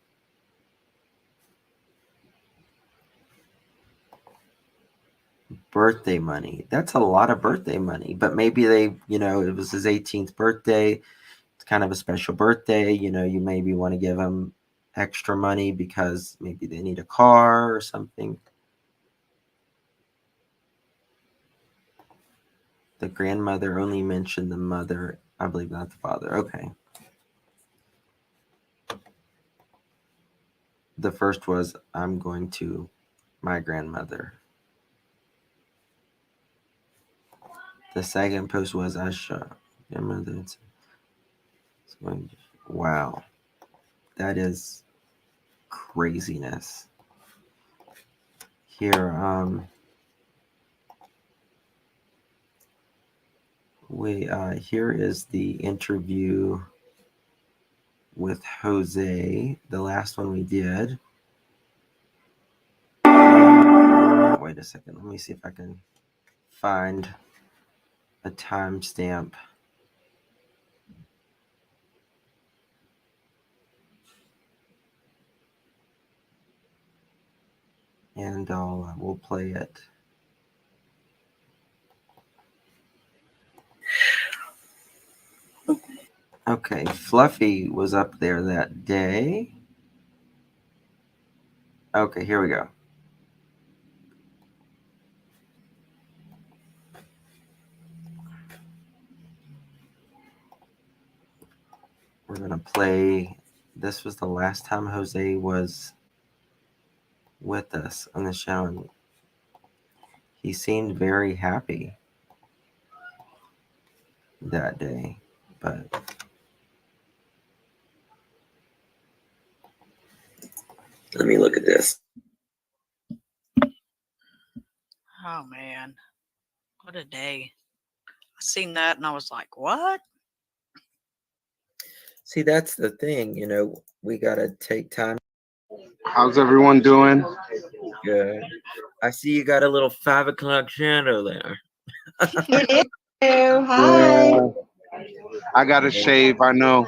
Birthday money. That's a lot of birthday money, but maybe it was his 18th birthday. It's kind of a special birthday. You maybe want to give him extra money because maybe they need a car or something. The grandmother only mentioned the mother, I believe, not the father. Okay. The first was, I'm going to my grandmother. The second post was, I shot grandmother. Wow. That is craziness. Here, here is the interview with Jose, the last one we did. Wait a second, let me see if I can find a timestamp. And we'll play it. Okay, Fluffy was up there that day. Okay, here we go. We're going to play. This was the last time Jose was with us on the show, and he seemed very happy that day. But let me look at this. Oh man, what a day. I seen that and I was like, what? See, that's the thing, you know, we got to take time. How's everyone doing? Good. I see you got a little 5 o'clock shadow there. Hi. Yeah, I got to shave, I know.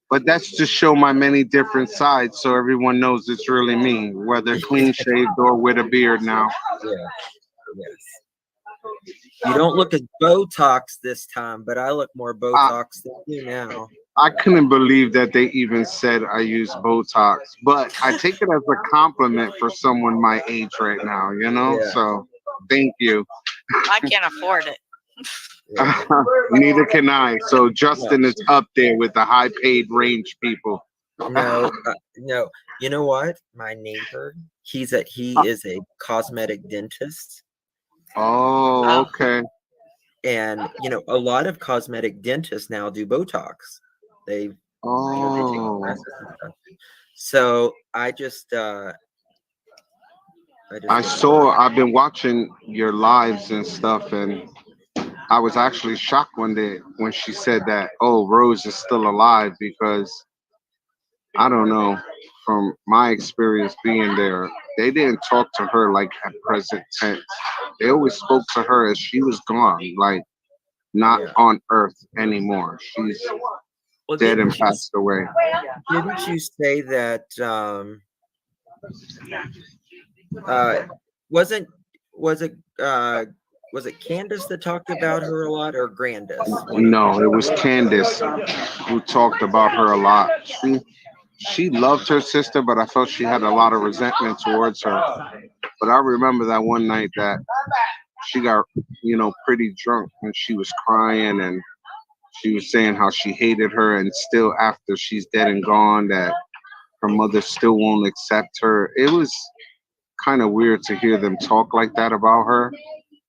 But that's to show my many different sides so everyone knows it's really me, whether clean shaved or with a beard now. Yeah. Yes. You don't look as Botox this time, but I look more Botox than you now. I couldn't believe that they even said I use Botox, but I take it as a compliment for someone my age right now, you know? Yeah. So thank you. I can't afford it. Yeah. Neither can I. So Justin is up there with the high paid range people. No, no. You know what? My neighbor, he is a cosmetic dentist. Oh, okay. And you know, a lot of cosmetic dentists now do Botox. They take classes and stuff. So I I've been watching your lives and stuff, and I was actually shocked one day when she said that, oh, Rose is still alive, because I don't know, from my experience being there, they didn't talk to her like at present tense. They always spoke to her as she was gone, like not on earth anymore. She's dead and passed away. Didn't you say that wasn't was it Candace that talked about her a lot, or Grandis? No, it was Candace who talked about her a lot. She loved her sister, but I felt she had a lot of resentment towards her. But I remember that one night that she got, pretty drunk, and she was crying, and she was saying how she hated her, and still after she's dead and gone, that her mother still won't accept her. It was kind of weird to hear them talk like that about her.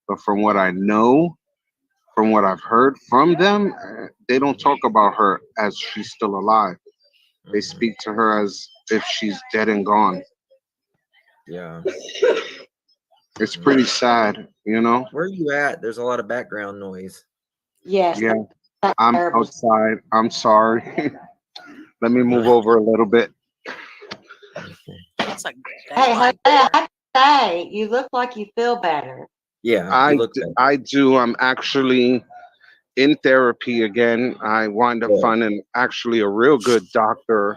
But from what I know, from what I've heard from them, they don't talk about her as she's still alive. They speak to her as if she's dead and gone. Yeah. It's pretty sad, you know? Where are you at? There's a lot of background noise. Yes. Yeah. I'm outside. I'm sorry. Let me move over a little bit. It's like, Hey, I say, you look like you feel better. Yeah, I do. I'm actually in therapy again. I wind up finding actually a real good doctor,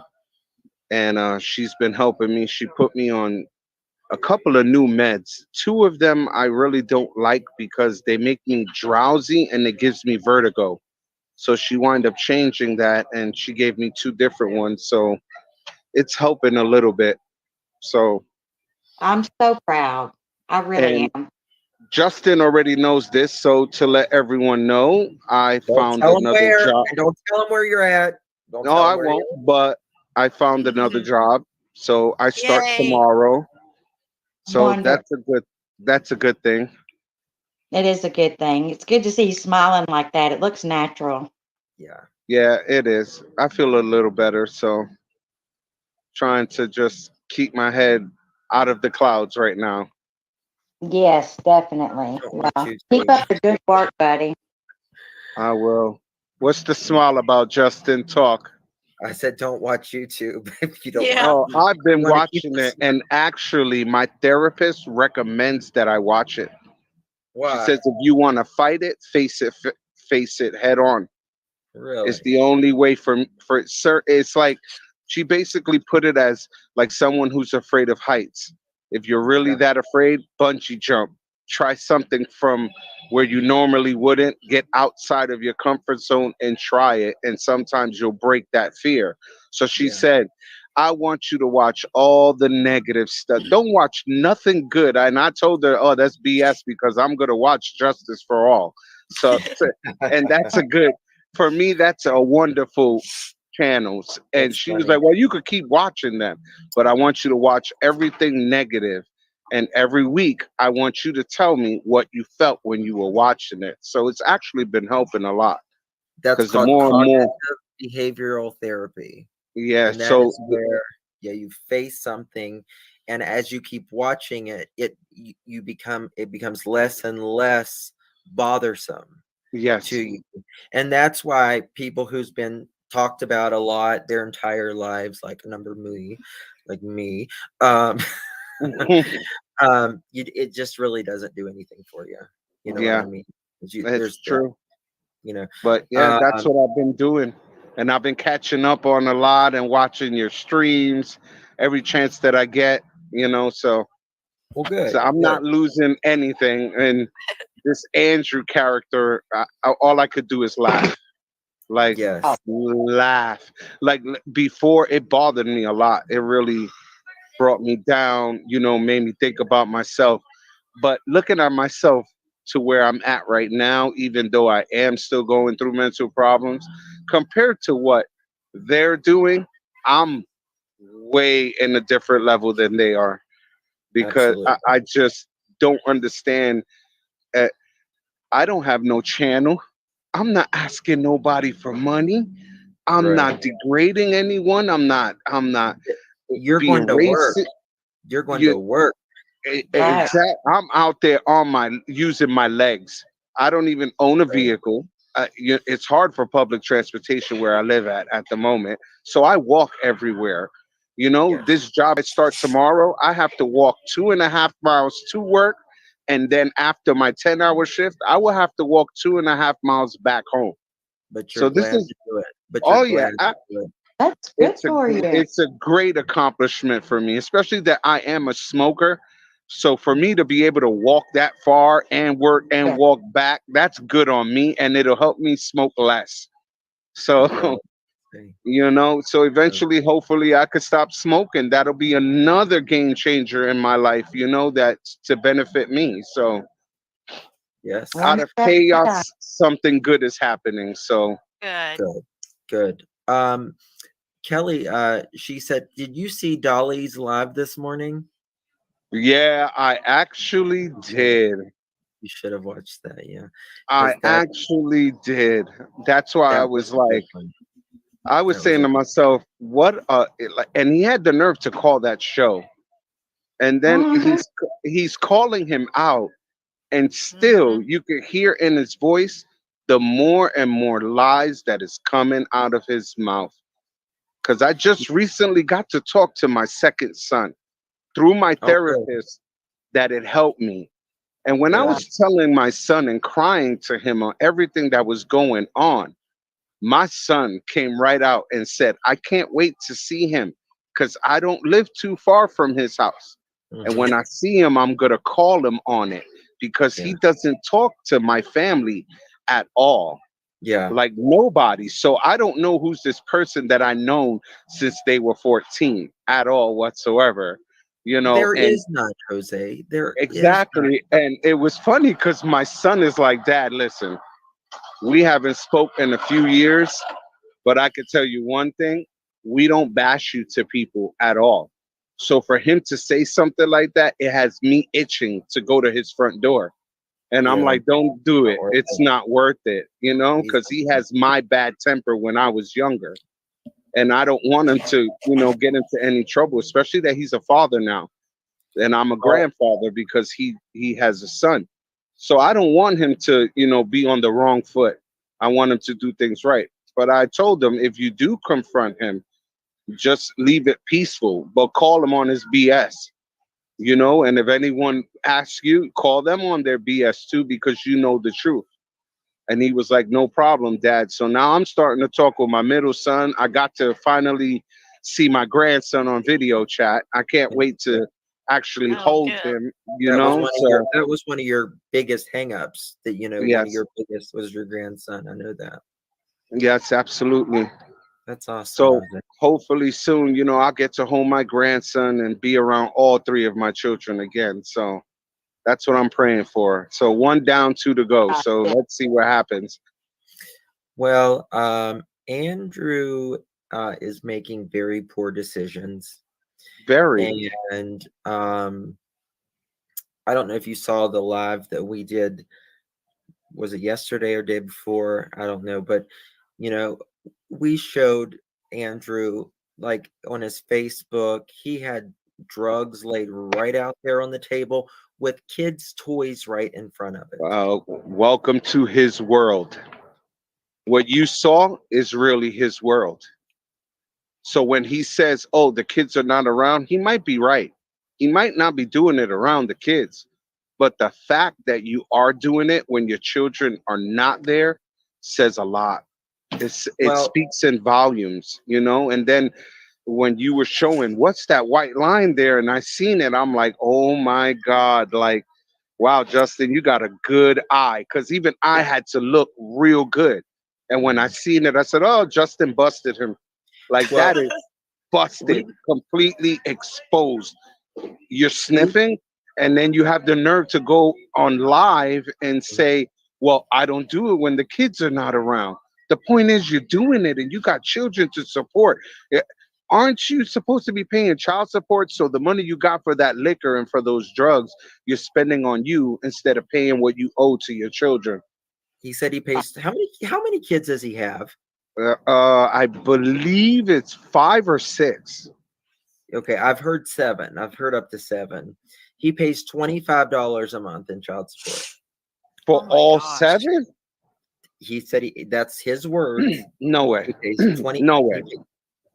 and she's been helping me. She put me on a couple of new meds. Two of them I really don't like because they make me drowsy and it gives me vertigo. So she wind up changing that, and she gave me two different ones. So it's helping a little bit. So, I'm so proud. I really and am. Justin already knows this. So to let everyone know, I Don't found tell them another where, job. and don't tell them where you're at. Don't No, tell them I where won't. you're But I found another job. So I start Yay. tomorrow. So Wonderful. that's a good thing. It is a good thing. It's good to see you smiling like that. It looks natural. at. Yeah. Yeah, it is. I feel a little better. So trying to just keep my head out of the clouds right now. Yes, definitely. Don't want Well, you keep to. up the good work, buddy. I will. What's the smile about, Justin? Talk. I said don't watch YouTube if you don't want Yeah. Oh, to. I've You been want to keep watching it, this. and actually, my therapist recommends that I watch it. She Why? says if you want to fight it, face it head on. It's Really? the only way for sir. It's like she basically put it as like someone who's afraid of heights. If you're really Okay. that afraid, bungee jump. Try something from where you normally wouldn't. Get outside of your comfort zone and try it. And sometimes you'll break that fear. So she Yeah. said, I want you to watch all the negative stuff. Don't watch nothing good. And I told her, oh, that's BS because I'm going to watch Justice for All. So, and that's a good, for me, that's a wonderful channels. And That's she was funny. like, well, you could keep watching them, but I want you to watch everything negative. And every week, I want you to tell me what you felt when you were watching it. So it's actually been helping a lot That's because the called more and cognitive more, behavioral therapy. yeah. And that So is where, yeah, you face something, and as you keep watching it, you become, it becomes less and less bothersome to yes, you. And that's why people who's been talked about a lot their entire lives, like a number of me, like me, um it just really doesn't do anything for you. You know what yeah, I mean? 'Cause you, it's there's the, true. you know, But yeah, that's um what I've been doing. And I've been catching up on a lot and watching your streams every chance that I get, so well, so good, I'm good. not losing anything. And this Andrew character, all I could do is laugh, like Oh, Yes. laugh. Like before, it bothered me a lot. It really brought me down. Made me think about myself. But looking at myself to where I'm at right now, even though I am still going through mental problems, compared to what they're doing, I'm way in a different level than they are because Absolutely. I just don't understand. uh, I don't have no channel. I'm not asking nobody for money. I'm Right. not degrading anyone. I'm not You're being going to work. racist. You're going You to work. right. exact. I'm out there on my using my legs. I don't even own a Right. vehicle. It's hard for public transportation where I live at the moment. So I walk everywhere. Yes. This job I start tomorrow. I have to walk 2.5 miles to work, and then after my 10-hour shift, I will have to walk 2.5 miles back home. But you're So this glad is to do it. But you're oh yeah, glad to do it. That's good for you. it's a great accomplishment for me, especially that I am a smoker. So for me to be able to walk that far and work and Yes. walk back, that's good on me, and it'll help me smoke less. Right. So See. so Uh, eventually, hopefully, I could stop smoking. That'll be another game changer in my life. That's to benefit me. So Yes. One out of step at a time. chaos, something good is happening. So Good. Good. Good. Kelly, she said, did you see Dolly's live this morning? yeah, I actually did. You should have watched that, yeah. I Because actually did. That's why I that was was a good like, one. I was That was saying a to myself, what? And he had the nerve to call that show, and then Hmm. he's calling him out, and Hmm. still you could hear in his voice the more and more lies that is coming out of his mouth. Because I just recently got to talk to my second son through my Oh, good. therapist, that it helped me. And when I Good. Right. was telling my son and crying to him on everything that was going on, my son came right out and said, I can't wait to see him because I don't live too far from his house. And Hmm. when I see him, I'm going to call him on it because he Yeah. doesn't talk to my family at all. Yeah. like nobody. So I don't know who's this person that I known since they were 14 at all whatsoever, There and is none, Jose. There is none. exactly. And it was funny because my son is like, Dad, listen, we haven't spoke in a few years, but I could tell you one thing, we don't bash you to people at all. So for him to say something like that, it has me itching to go to his front door. And I'm Yeah, like, don't do not it. worth It's it. not worth it, He's because not he worth has my bad temper when I was younger. And I don't want him to, get into any trouble, especially that he's a father now. And I'm a Well, grandfather because he has a son. So I don't want him to, be on the wrong foot. I want him to do things right. But I told him if you do confront him, just leave it peaceful, but call him on his BS. And if anyone asks you, call them on their BS too, because you know the truth. And he was like, no problem, Dad. So now I'm starting to talk with my middle son. I got to finally see my grandson on video chat. I can't wait yeah, to actually Oh, hold good. him, that So was one of your biggest hangups. That one of yes, your biggest was your grandson. I know that. yes, absolutely. That's awesome, So Jose. hopefully soon, I'll get to hold my grandson and be around all three of my children again. So that's what I'm praying for. So one down, two to go. So let's see what happens. Well, Andrew is making very poor decisions, Very. and I don't know if you saw the live that we did. Was it yesterday or day before? I don't know, but you know, we showed Andrew like on his Facebook. He had drugs laid right out there on the table with kids' toys right in front of it. Welcome to his world. What you saw is really his world. So when he says, "Oh, the kids are not around," he might be right. He might not be doing it around the kids, but the fact that you are doing it when your children are not there says a lot. It Well, speaks in volumes, And then when you were showing what's that white line there, and I seen it, I'm like, oh my God, like, wow, Justin, you got a good eye. Cause even I had to look real good. And when I seen it, I said, oh, Justin busted him. Like well, that is we busted, completely exposed. You're we sniffing, and then you have the nerve to go on live and say, well, I don't do it when the kids are not around. The point is you're doing it and you got children to support. Eh, aren't you supposed to be paying child support? So the money you got for that liquor and for those drugs you're spending on you instead of paying what you owe to your children. he said he pays how many kids does he have? I believe it's five or six. Okay, I've heard 7. I've heard up to 7. He pays $25 a month in child support. For Oh my all gosh. seven? He said that's his words. No He way. pays 20 No he way. pa-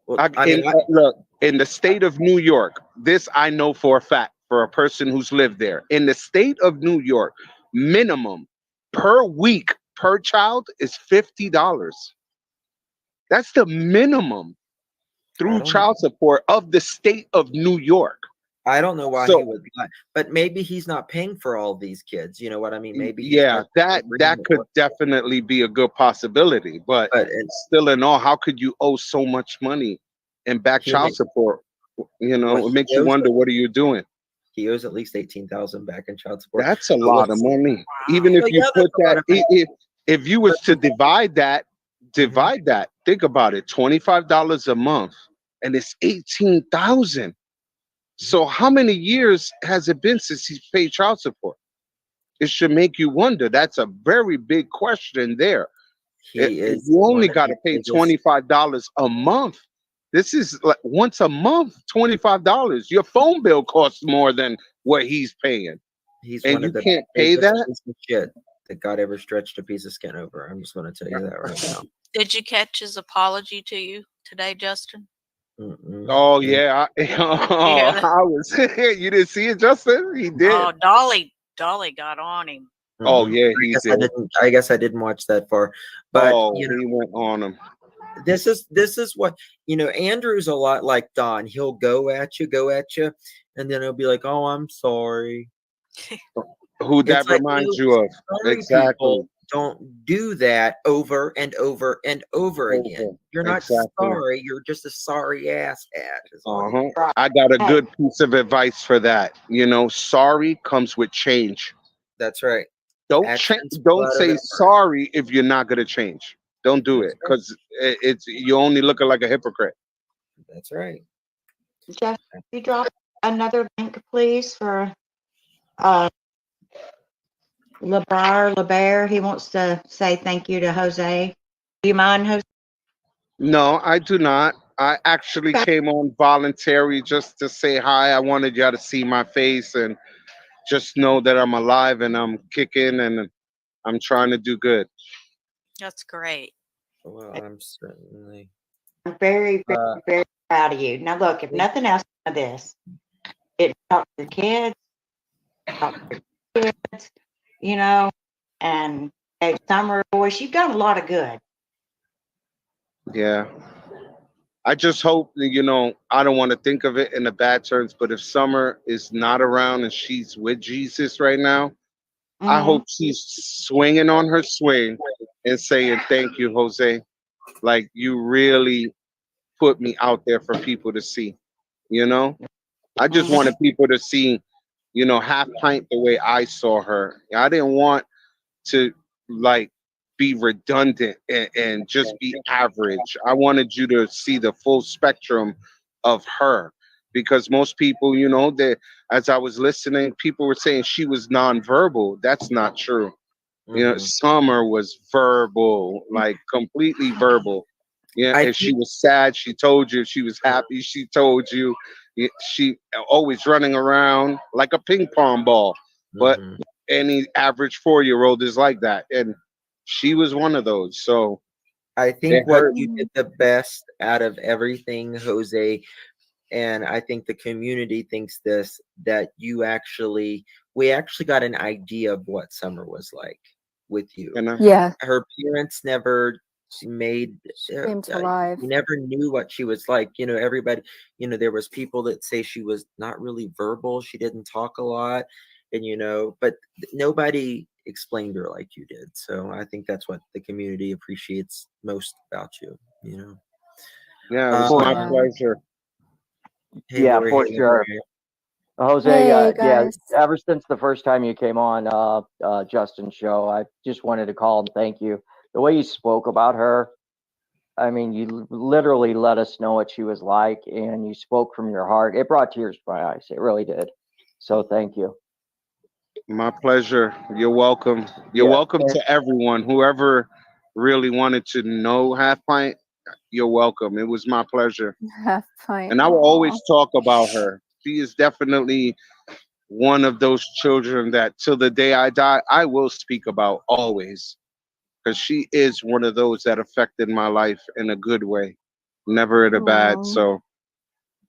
well, I mean, Look, in the state of New York, this I know for a fact for a person who's lived there. In the state of New York, minimum per week per child is $50. That's the minimum I through don't know. child support of the state of New York. I don't know why he So would lie, but maybe he's not paying for all these kids. You know what I mean? Maybe he's yeah, working that could more. definitely be a good possibility. But But still, in all, how could you owe so much money in back he child makes support? what It makes you wonder, what are you doing? he owes at least 18,000 back in child support. That's a But lot of money. Even Wow. if well, you yeah, put that's a lot that, of money. if you But was to divide that, mhm. think about it, $25 a month, and it's 18,000. So how many years has it been since he's paid child support? It should make you wonder. That's a very big question there. He is You one only of got the to pay biggest. $25 a month. This is like once a month, $25. Your phone bill costs more than what he's paying, He's and one you of the can't pay biggest that. pieces of shit that God ever stretched a piece of skin over. I'm just going to tell you that right now. Did you catch his apology to you today, Justin? Mm-mm. Oh Yeah. yeah, You hear oh, that? I was. You didn't see it, Justin? He did. Oh, Dolly got on him. Oh Mm-mm. yeah, he did. I guess I didn't watch that far, but Oh, he went on him. this is what Andrew's a lot like Don. He'll go at you, and then he'll be like, "Oh, I'm sorry." Who It's that like, reminds you of? sorry, Exactly. people don't do that over and over and over again. Over. You're not Exactly. sorry. You're just a sorry ass hat. Is all you. Uh-huh. Right. I got a Hey, good piece of advice for that. Sorry comes with change. That's right. Don't change. Actions Don't flatter say than words. sorry if you're not gonna change. Don't do That's it right. because it's you only looking like a hypocrite. That's right. Jeff, you drop another link, please, for uh LeBear. He wants to say thank you to Jose. Do you mind, Jose? No, I do not. I actually Okay. came on voluntary just to say hi. I wanted y'all to see my face and just know that I'm alive and I'm kicking and I'm trying to do good. That's great. Well, I'm certainly. I'm very, very, Uh, very proud of you. Now, look, if thank nothing else of this, it talk to your kids, talk to your kids, you know, and hey, summer boys, you've done a lot of good. Yeah. I just hope that, I don't want to think of it in the bad terms, but if Summer is not around and she's with Jesus right now, I Hmm. hope she's swinging on her swing and saying, "Thank you, Jose. Like, you really put me out there for people to see." You know, I just Hmm. wanted people to see, Half Pint the way I saw her. I didn't want to like be redundant and just be average. I wanted you to see the full spectrum of her because most people, that as I was listening, people were saying she was nonverbal. That's not true. hmm Summer was verbal, like completely verbal. Yeah, I if she think. was sad, she told you. If she was happy, she told you. She always running around like a ping pong ball. But hmm any average 4-year old is like that, and she was one of those. So I it think what hurt. you did the best out of everything, Jose, and I think the community thinks this, that we actually got an idea of what summer was like with you. You know. Yeah, Her parents never made she came to life. you never knew what she was like. Everybody, there was people that say she was not really verbal, she didn't talk a lot, and but nobody explained her like you did. So I think that's what the community appreciates most about you. Yeah, it was For my um Yeah. pleasure. hey yeah, Lori, for hey sure. Lori. Jose, Hey yeah, guys. ever since the first time you came on Justin's show, I just wanted to call and thank you. The way you spoke about her, I mean, you literally let us know what she was like, and you spoke from your heart. It brought tears to my eyes. It really did. So thank you. My pleasure. You're welcome. You're Yeah, welcome and to everyone. Whoever really wanted to know Half Pint, you're welcome. It was my pleasure. Half pint. And I will Aw. always talk about her. She is definitely one of those children that till the day I die, I will speak about always. Because she is one of those that affected my life in a good way, never in a bad. Aw. So,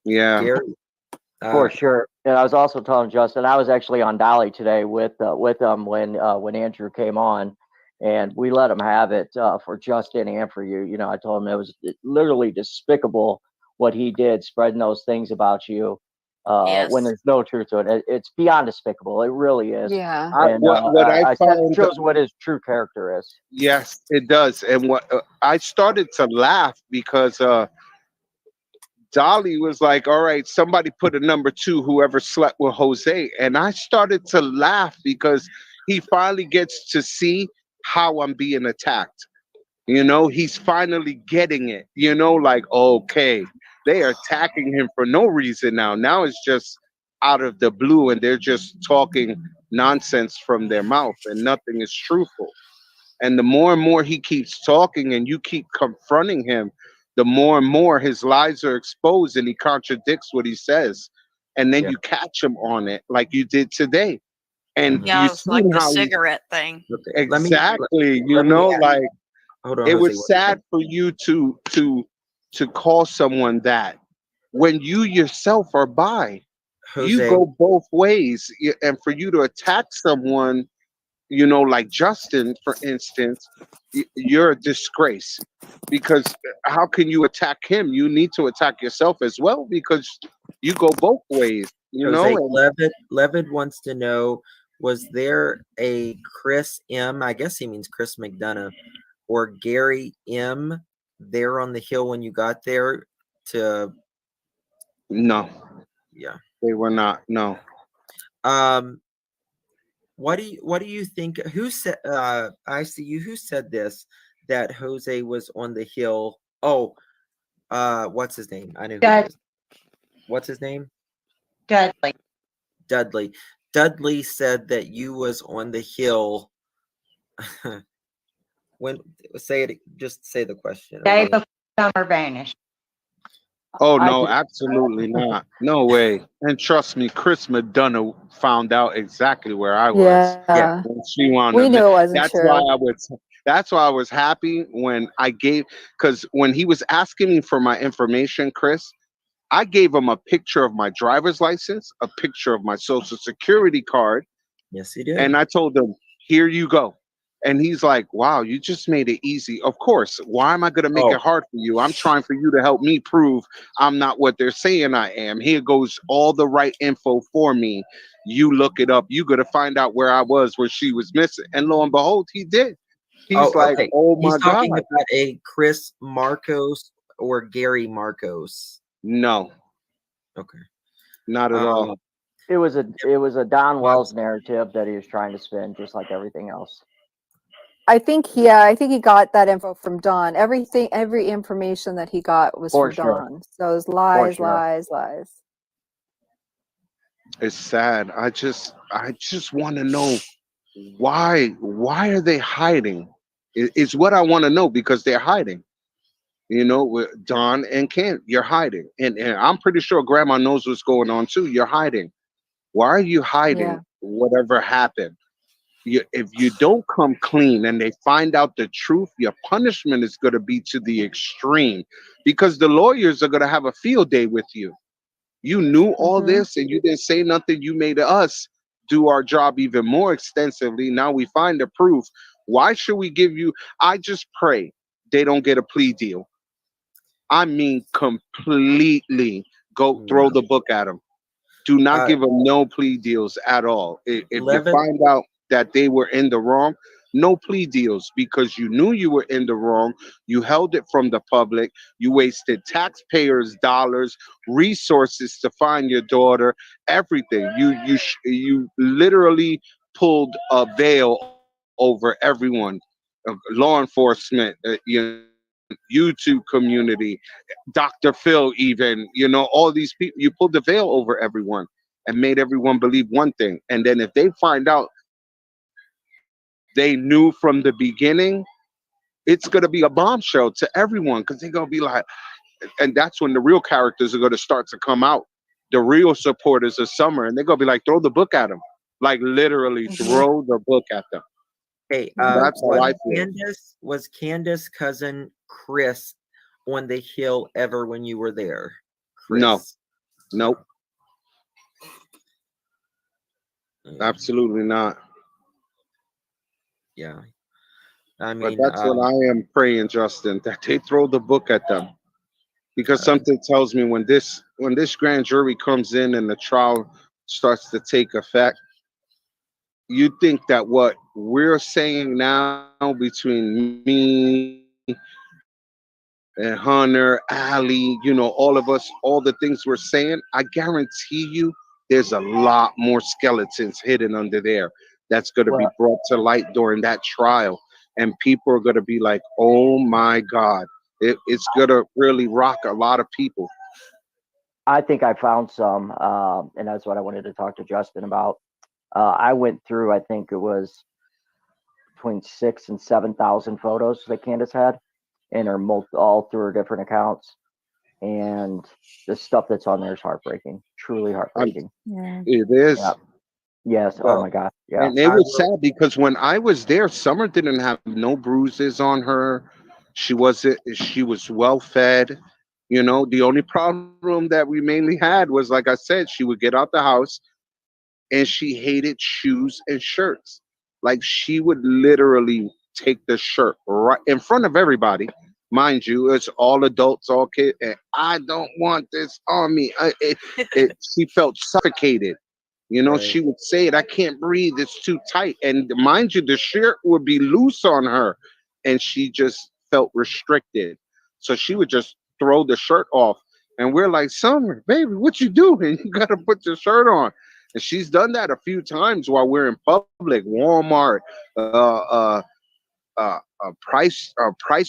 yeah. Gary, for uh sure. And I was also telling Justin, I was actually on Dolly today with when Andrew came on, and we let him have it for Justin and for you. You know, I told him it was literally despicable what he did, spreading those things about you when Yes. there's no truth to it. It's beyond despicable. It really is. Yeah. And What I I said it found, shows what his true character is. yes, it does. And what I started to laugh because Dolly was like, "All right, somebody put a number two, whoever slept with Jose." And I started to laugh because he finally gets to see how I'm being attacked. He's finally getting it, like, okay, they are attacking him for no reason now. Now it's just out of the blue and they're just talking nonsense from their mouth and nothing is truthful. And the more and more he keeps talking and you keep confronting him, the more and more his lies are exposed and he contradicts what he says. And then Yeah. you catch him on it like you did today. And mhm. you Yeah, it's like seen the how he cigarette thing. Okay, exactly, let me like hold on, it Jose. was sad for you to call someone that when you yourself are bi. You Jose, go both ways. And for you to attack someone, like Justin, for instance, you're a disgrace because how can you attack him? You need to attack yourself as well because you go both ways, Jose, and Levitt wants to know Was there a Chris M? I guess he means Chris McDonough or Gary M. there on the hill when you got there? To No, yeah. they were not. No. Um. What do you think? Who said? I see you. Who said this? That Jose was on the hill. Oh, what's his name? I know who it Dud- is. What's his name? Dudley. Dudley. Dudley said that you was on the hill. When say it, just say the question Day again. before summer vanished. Oh I no, could, absolutely not. No way. And trust me, Chris McDonough found out exactly where I was Yeah. Yeah. when she wound We up. knew it wasn't That's why true. I was. That's why I was happy when I gave, because when he was asking me for my information, Chris, I gave him a picture of my driver's license, a picture of my social security card, Yes, he did. and I told him, "Here you go." And he's like, "Wow, you just made it easy." Of course. Why am I going to make Oh, it hard for you? I'm trying for you to help me prove I'm not what they're saying I am. Here goes all the right info for me. You look it up. You got to find out where I was, where she was missing. And lo and behold, he did. oh, He's like, okay. "Oh He's my God." talking about a Chris Marcos or Gary Marcos. No, Okay. not at all. Um, it was a Don Wells Bob's narrative that he was trying to spin, just like everything else. I think, yeah, I think he got that info from Don. Every information that he got was For from sure. Don. So it was For lies, sure. lies, lies. It's sad. I just want to know why are they hiding? It's what I want to know because they're hiding. With Don and Kent, you're hiding, and I'm pretty sure Grandma knows what's going on too. You're hiding. Why are you hiding? Yeah. Whatever happened, if you don't come clean and they find out the truth, your punishment is going to be to the extreme, because the lawyers are going to have a field day with you. You knew all Mm-hmm. this and you didn't say nothing. You made us do our job even more extensively. Now we find the proof. Why should we give you? I just pray they don't get a plea deal. I mean, completely go throw no. the book at them. Do not Uh, give them no plea deals at all. If you Levin. find out that they were in the wrong, no plea deals, because you knew you were in the wrong. You held it from the public. You wasted taxpayers' dollars, resources to find your daughter, everything. You literally pulled a veil over everyone, law enforcement, YouTube community, Dr. Phil, even, all these people, you pulled the veil over everyone and made everyone believe one thing. And then if they find out they knew from the beginning, it's going to be a bombshell to everyone, because they're going to be like, and that's when the real characters are going to start to come out. The real supporters of Summer, and they're going to be like, throw the book at them. Like literally Mm-hmm. throw the book at them. Hey, Mm-hmm. That's how I feel. Was Candace cousin Chris on the hill ever when you were there? No, Chris. nope, Mm, absolutely not. yeah. I But mean, that's what I am praying, Justin, that they throw the book at them. Because uh, something tells me when this grand jury comes in and the trial starts to take effect, you think that what we're saying now between me and Hunter, Ali, all of us, all the things we're saying, I guarantee you there's a lot more skeletons hidden under there that's going to be Well, brought to light during that trial. And people are going to be like, oh my God. It's going to really rock a lot of people. I think I found some, and that's what I wanted to talk to Justin about. I went through, I think it was between 6 and 7,000 photos that Candace had, and all through her different accounts. And the stuff that's on there is heartbreaking, truly I'm, heartbreaking. Yeah. it Yeah. is. Yes. Oh well, my God. Yeah. And it I was will. sad because when I was there, Summer didn't have no bruises on her. She was well fed. The only problem that we mainly had was, like I said, she would get out the house and she hated shoes and shirts. Like, she would literally take the shirt right in front of everybody. Mind you, it's all adults, all kids, and I don't want this on me. She felt suffocated. You know, Right. she would say it, I can't breathe, it's too tight. And mind you, the shirt would be loose on her, and she just felt restricted. So she would just throw the shirt off. And we're like, Summer, baby, what you doing? You gotta put your shirt on. And she's done that a few times while we're in public, Walmart, Price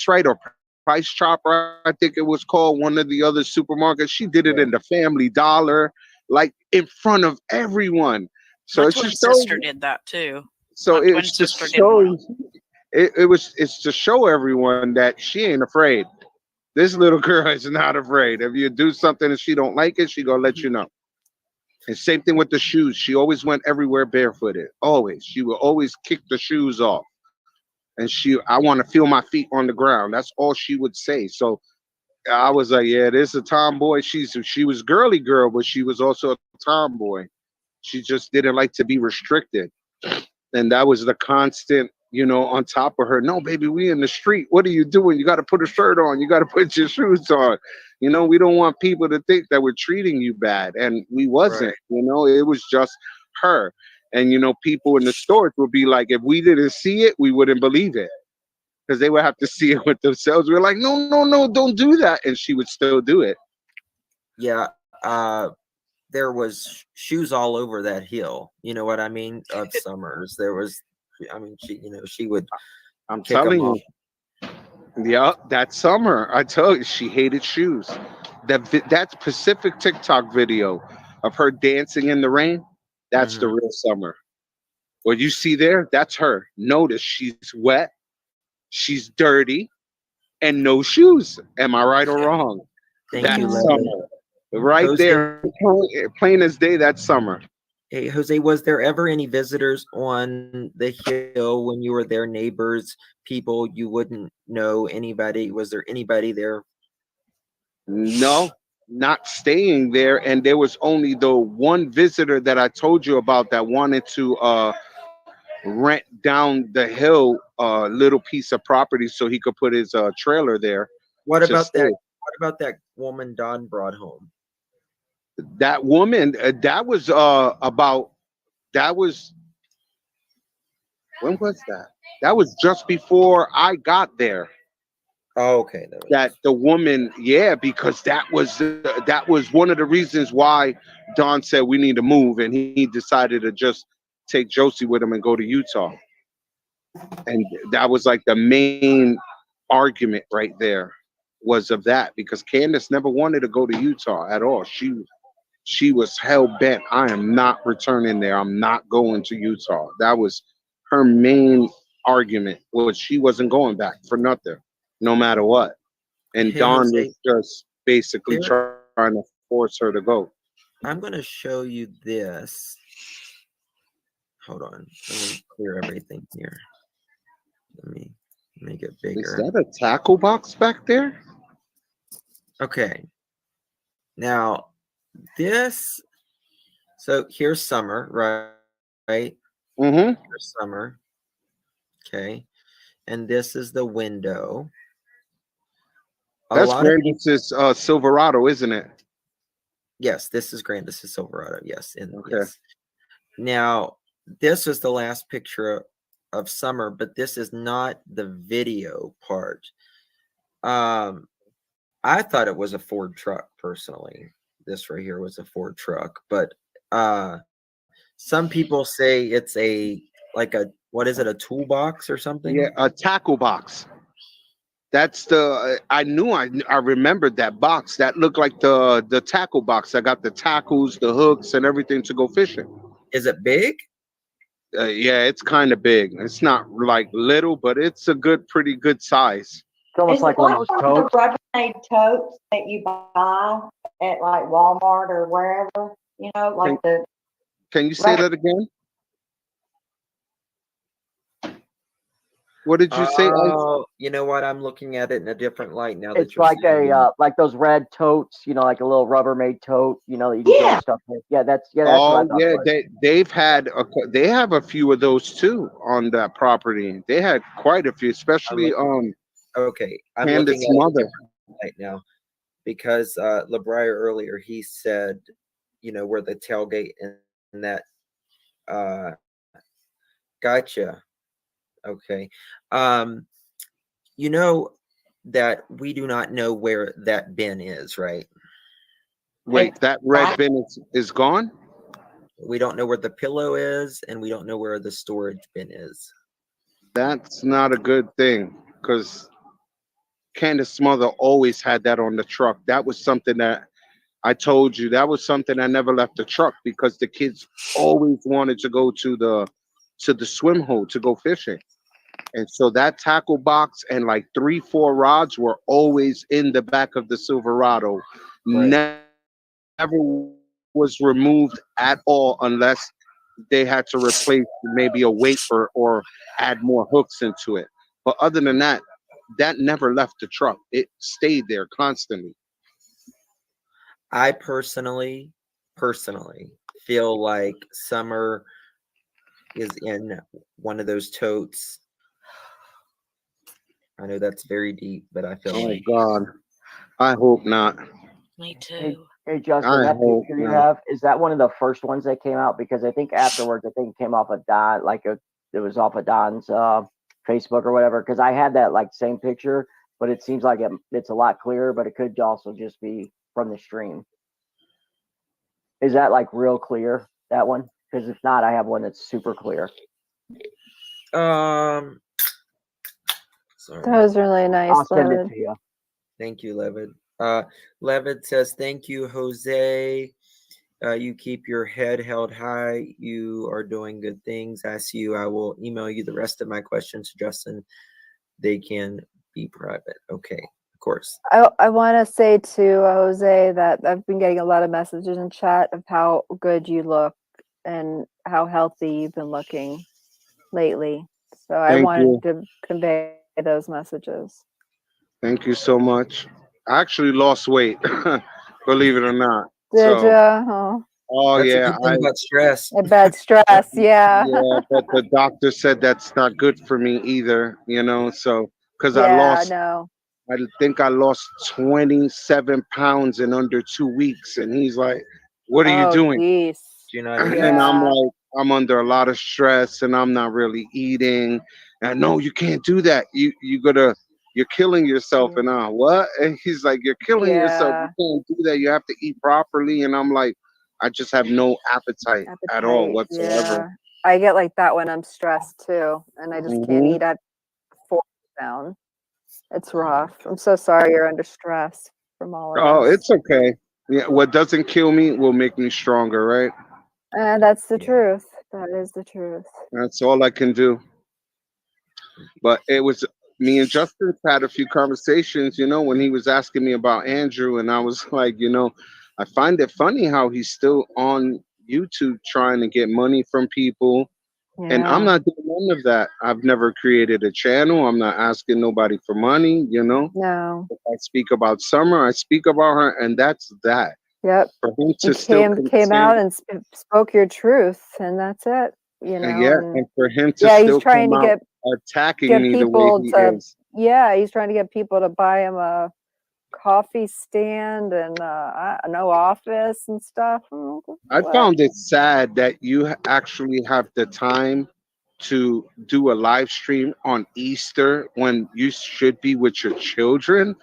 Right or Price Chopper, I think it was called, one of the other supermarkets. She did it Right. in the Family Dollar, like in front of everyone. My So it's twin just so, sister did that too. so My twin it's sister just did one. so, it's to show everyone that she ain't afraid. This little girl is not afraid. If you do something and she don't like it, she gonna let you know. And same thing with the shoes. She always went everywhere barefooted. Always. She would always kick the shoes off. And I want to feel my feet on the ground. That's all she would say. So I was like, yeah, this is a tomboy. She was girly girl, but she was also a tomboy. She just didn't like to be restricted. And that was the constant, on top of her. No, baby, we in the street. What are you doing? You got to put a shirt on. You got to put your shoes on. We don't want people to think that we're treating you bad. And we Right. wasn't, it was just her. And, people in the stores would be like, if we didn't see it, we wouldn't believe it, because they would have to see it with themselves. We're like, no, no, no, don't do that. And she would still do it. Yeah. There was shoes all over that hill. You know what I mean? Of Summers. There was, I mean, she would I'm kick them telling off. you. Yeah, that summer, I tell you, she hated shoes. That specific TikTok video of her dancing in the rain, that's the Hmm. real Summer. What you see there, that's her. Notice she's wet, she's dirty, and no shoes. Am I right or Yeah. wrong? Thank you, That's Mhm. Leslie. Summer. Right Jose, there, plain as day, that's Summer. hey, Jose, was there ever any visitors on the hill when you were there? Neighbors, people you wouldn't know, anybody? Was there anybody there? No, not staying there. And there was only the one visitor that I told you about that wanted to rent down the hill a little piece of property so he could put his trailer there What to about that? stay. What about that woman Don brought home? That woman, that was about, that was, when was that? That was just before I got there. Oh, okay, that was That just the woman, yeah, because that was one of the reasons why Don said we need to move, and he decided to just take Josie with him and go to Utah. And that was like the main argument right there, was of that, because Candace never wanted to go to Utah at all. She was hell bent. I am not returning there. I'm not going to Utah. That was her main argument, was she wasn't going back for nothing, no matter what. And Hey, Don was Jose. just basically There, trying to force her to go. I'm gonna show you this. Hold on. Let me clear everything here. Let me make it Is bigger. that a tackle box back there? Okay. Now this. So here's summer, right? Right. Mm-hmm. Here's summer. Okay. And this is the window. A That's lot of great. people. This is Silverado, isn't it? Yes, this is Grant. This is Silverado. Yes, and Okay. yes. Now this was the last picture of summer, but this is not the video part. Um, I thought it was a Ford truck personally. This right here was a Ford truck, but uh some people say it's like a, what is it, a toolbox or Yeah, something? a tackle box. That's the I remembered that box. That looked like the tackle box. I got the tackles, the hooks, and everything to go fishing. Is it big? Yeah, it's kind of big. It's not like little, but it's a pretty good size. It's almost Is it like one like of those one of the totes. Rubbermaid totes that you buy at like Walmart or wherever? Like Can, the can you say rubber. that again? What did you say, Ice? Oh, you know what? I'm looking at it in a different light now that It's you're like saying that. like those red totes, like a little Rubbermaid tote, that you can throw Yeah. stuff in. Yeah, that's what I Oh thought it yeah, was. they have a few of those too on that property. They had quite a few, I'm especially looking. Okay, I'm looking Candace's at it in a mother. different light now because LeBrier earlier he said, where the tailgate and that Uh, gotcha. Okay. Um, you know that we do not know where that bin is, right? Wait, that red bin is gone? We don't know where the pillow is, and we don't know where the storage bin is. That's not a good thing because Candace's mother always had that on the truck. That was something that I told you. That was something I never left the truck because the kids always wanted to go to the swim hole to go fishing. And so that tackle box and like 3, 4 rods were always in the back of the Silverado. Right. Never was removed at all unless they had to replace maybe a weight or add more hooks into it. But other than that, that never left the truck. It stayed there constantly. I personally feel like Summer is in one of those totes. I know that's very deep, but I feel Oh like God, I hope not. Me Hey, too. hey, Justin, I that hope picture you not. have, is that one of the first ones that came out? Because I think afterwards, I think it came off of Don, it was off of Don's Facebook or whatever. Because I had that like same picture, but it seems like it's a lot clearer, but it could also just be from the stream. Is that like real clear, that one? Because if not, I have one that's super clear. um That sorry. was really nice, I'll send it Leonard. to you. Thank you, Levid. Levid says, "Thank you, Jose. You keep your head held high. You are doing good things. I see you. I will email you the rest of my questions, Justin. They can be private." Okay, of course. I want to say to Jose that I've been getting a lot of messages in chat of how good you look and how healthy you've been looking lately. So I Thank wanted you. to convey those messages. Thank you so much. I actually lost weight, believe it or not. Did you? So, Oh, oh That's a yeah, good thing about stress. I bet stress. Yeah. yeah, but the doctor said that's not good for me either. So because Yeah, no. I think I lost 27 pounds in under 2 weeks, and he's like, "What are you Oh, doing?" geez. Do you not eat? And I'm Yeah. like, I'm under a lot of stress and I'm not really eating. And no, you can't do that. You're killing yourself. Yeah. And what? And he's like, you're killing yourself. You Yeah. can't do that. You have to eat properly. And I'm like, I just have no appetite at all Appetite. whatsoever. Yeah. I get like that when I'm stressed too, and I just can't Hmm. eat at 4 down. It's rough. I'm so sorry you're under stress from all of Oh, this. it's okay. Yeah, what doesn't kill me will make me stronger, right? That's the Yeah. truth. That is the truth. That's all I can do. But it was me and Justin had a few conversations, when he was asking me about Andrew, and I was like, I find it funny how he's still on YouTube trying to get money from people. And I'm Yeah. not doing none of that. I've never created a channel. I'm not asking nobody for money. No. If I speak about Summer, I speak about her, and that's that. Yep. For him You to still came out continue, and spoke your truth, and that's it. yeah, And and for him to yeah, he's still trying come to out get attacking me the way people he to. is. Yeah, he's trying to get people to buy him a coffee stand and no office and stuff. I What? found it sad that you actually have the time to do a live stream on Easter when you should be with your children,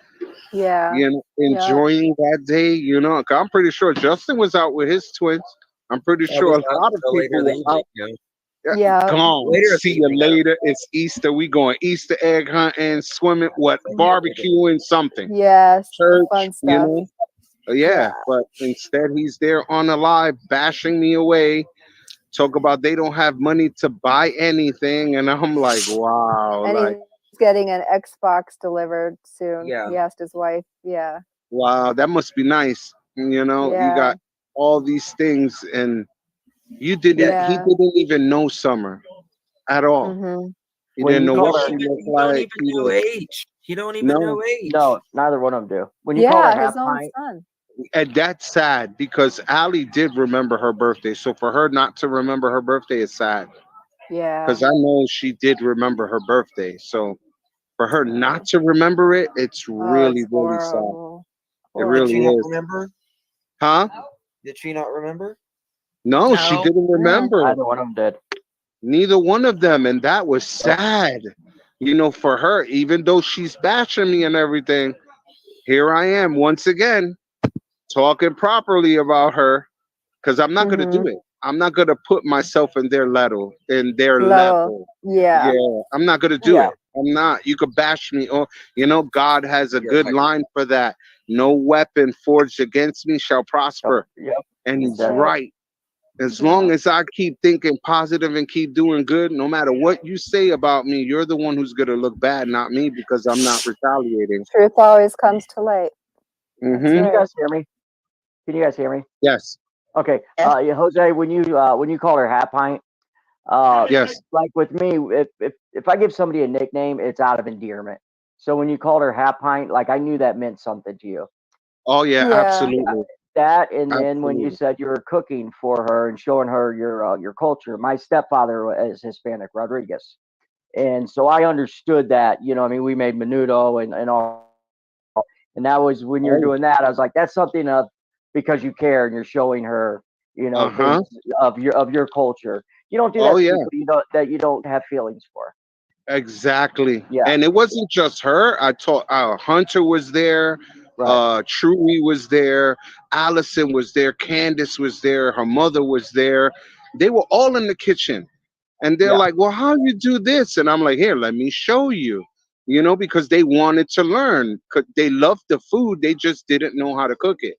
Yeah. Yep. enjoying that day. 'Cause I'm pretty sure Justin was out with his twins. I'm pretty I was sure a out lot of until later people in the were evening. out. Yeah, Yeah. gone. Later in the See you evening. later. It's Easter. We going Easter egg hunting, swimming, what barbecuing, something. Yes. The Church, fun stuff. Yeah. Yeah, but instead he's there on a live bashing me away. Talk about they don't have money to buy anything, and I'm like, wow, And like he's getting an Xbox delivered soon. Yeah. He asked his wife. Yeah. wow, that must be nice. You Yeah. got all these things, and Yeah. he Yeah. didn't even know Summer at all. Mhm. He When didn't you know He what called don't her, she even looked he don't like. even He know did age. He don't even no, know age. no, neither one of them do. When you called Yeah, her half his own pint, son. and that's sad because Allie did remember her birthday. So for her not to remember her birthday is sad Yeah. because I know she did remember her birthday. So for her Oh, not to remember it, it's oh, really, it's really sad. horrible. It Did really she Horrible. not is. remember? Huh? Did she not remember? No, she No. didn't remember. Neither one of them did. Neither one of them, and that was sad. For her, even though she's bashing me and everything, here I am once again talking properly about her because I'm not gonna do Mm-hmm. it. I'm not gonna put myself in their level. In their Level. level. Yeah. Yeah, I'm not gonna do Yeah. it. I'm not. You could bash me. Or God has a Yeah, good right. line for that. No weapon forged against me shall Yep. prosper, Yep. and That's he's That's right. it. right. As Yeah. long as I keep thinking positive and keep doing good, no matter what you say about me, you're the one who's gonna look bad, not me, because I'm not retaliating. Truth always comes to light. That's Can Hmm. you right. guys hear me? Can you guys hear me? Yes. Okay. Yes. Yeah, Jose, when you call her Hat Pint, uh, Yes. like with me, if I give somebody a nickname, it's out of endearment. So when you called her Hat Pint, like I knew that meant something to you. Oh yeah. Yeah. Absolutely. That, and then when you Absolutely. said you were cooking for her and showing her your culture, my stepfather is Hispanic, Rodriguez, and so I understood that. I mean, we made menudo and all, and that was when you're Oh. doing that. I was like, that's something of because you care and you're showing her, Uh things huh. of your culture. You don't do Oh that to yeah. people that you don't have feelings for. Exactly. Yeah, And it wasn't just her. I taught Hunter was there, right. Trudy was there, Allison was there, Candace was there, her mother was there. They were all in the kitchen. And they're Yeah, like, "Well, how you do this?" And I'm like, "Here, let me show you." Because they wanted to learn. They loved the food, they just didn't know how to cook it.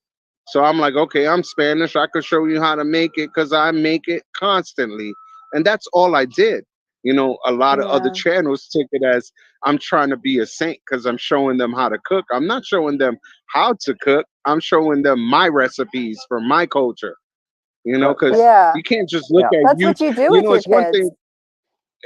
So I'm like, "Okay, I'm Spanish. I could show you how to make it because I make it constantly." And that's all I did. A lot of other Yeah. channels took it as I'm trying to be a saint because I'm showing them how to cook. I'm not showing them how to cook. I'm showing them my recipes from my culture. but Because Yeah. you can't just look yeah, at That's you. what you do with your It's one kids, thing.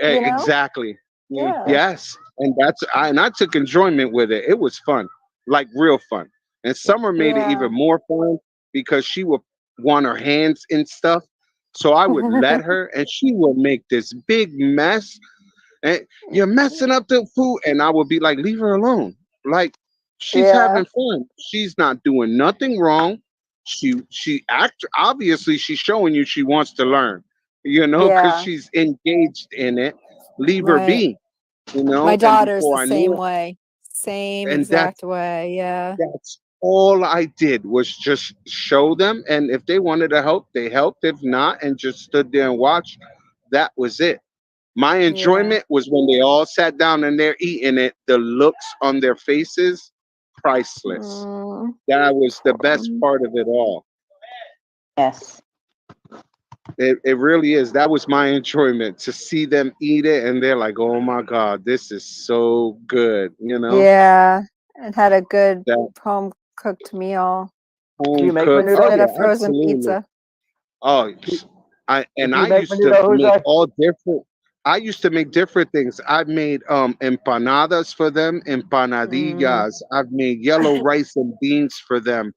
you know? Exactly. Yeah. Yes, and I took enjoyment with it. It was fun, like real fun. And Summer made it Yeah. even more fun because she would want her hands in stuff. So I would let her, and she would make this big mess, and you're messing up the food, and I would be like, leave her alone. Like she's Yeah. having fun. She's not doing nothing wrong. She act obviously she's showing you she wants to learn. Because Yeah. she's engaged in it. Leave her Right. be. My And daughter's the before I same knew it, way. Same and exact way. Yeah. that's all I did was just show them, and if they wanted to help, they helped. If not, and just stood there and watched. That was it. My Yeah. enjoyment was when they all sat down and they're eating it. The looks on their faces, priceless. Mm, That was the best um, part of it all. Yes. It really is. That was my enjoyment to see them eat it, and they're like, "Oh my God, this is so good!" yeah. And had a good That home cooked meal do you home make cooked. Oh instead menudo? of yeah, frozen absolutely. pizza. Oh, Do, do I you make used to menudo, make Jose? all different. I used to make different things. I made empanadas for them, Mm, empanadillas. I've made yellow rice and beans for them,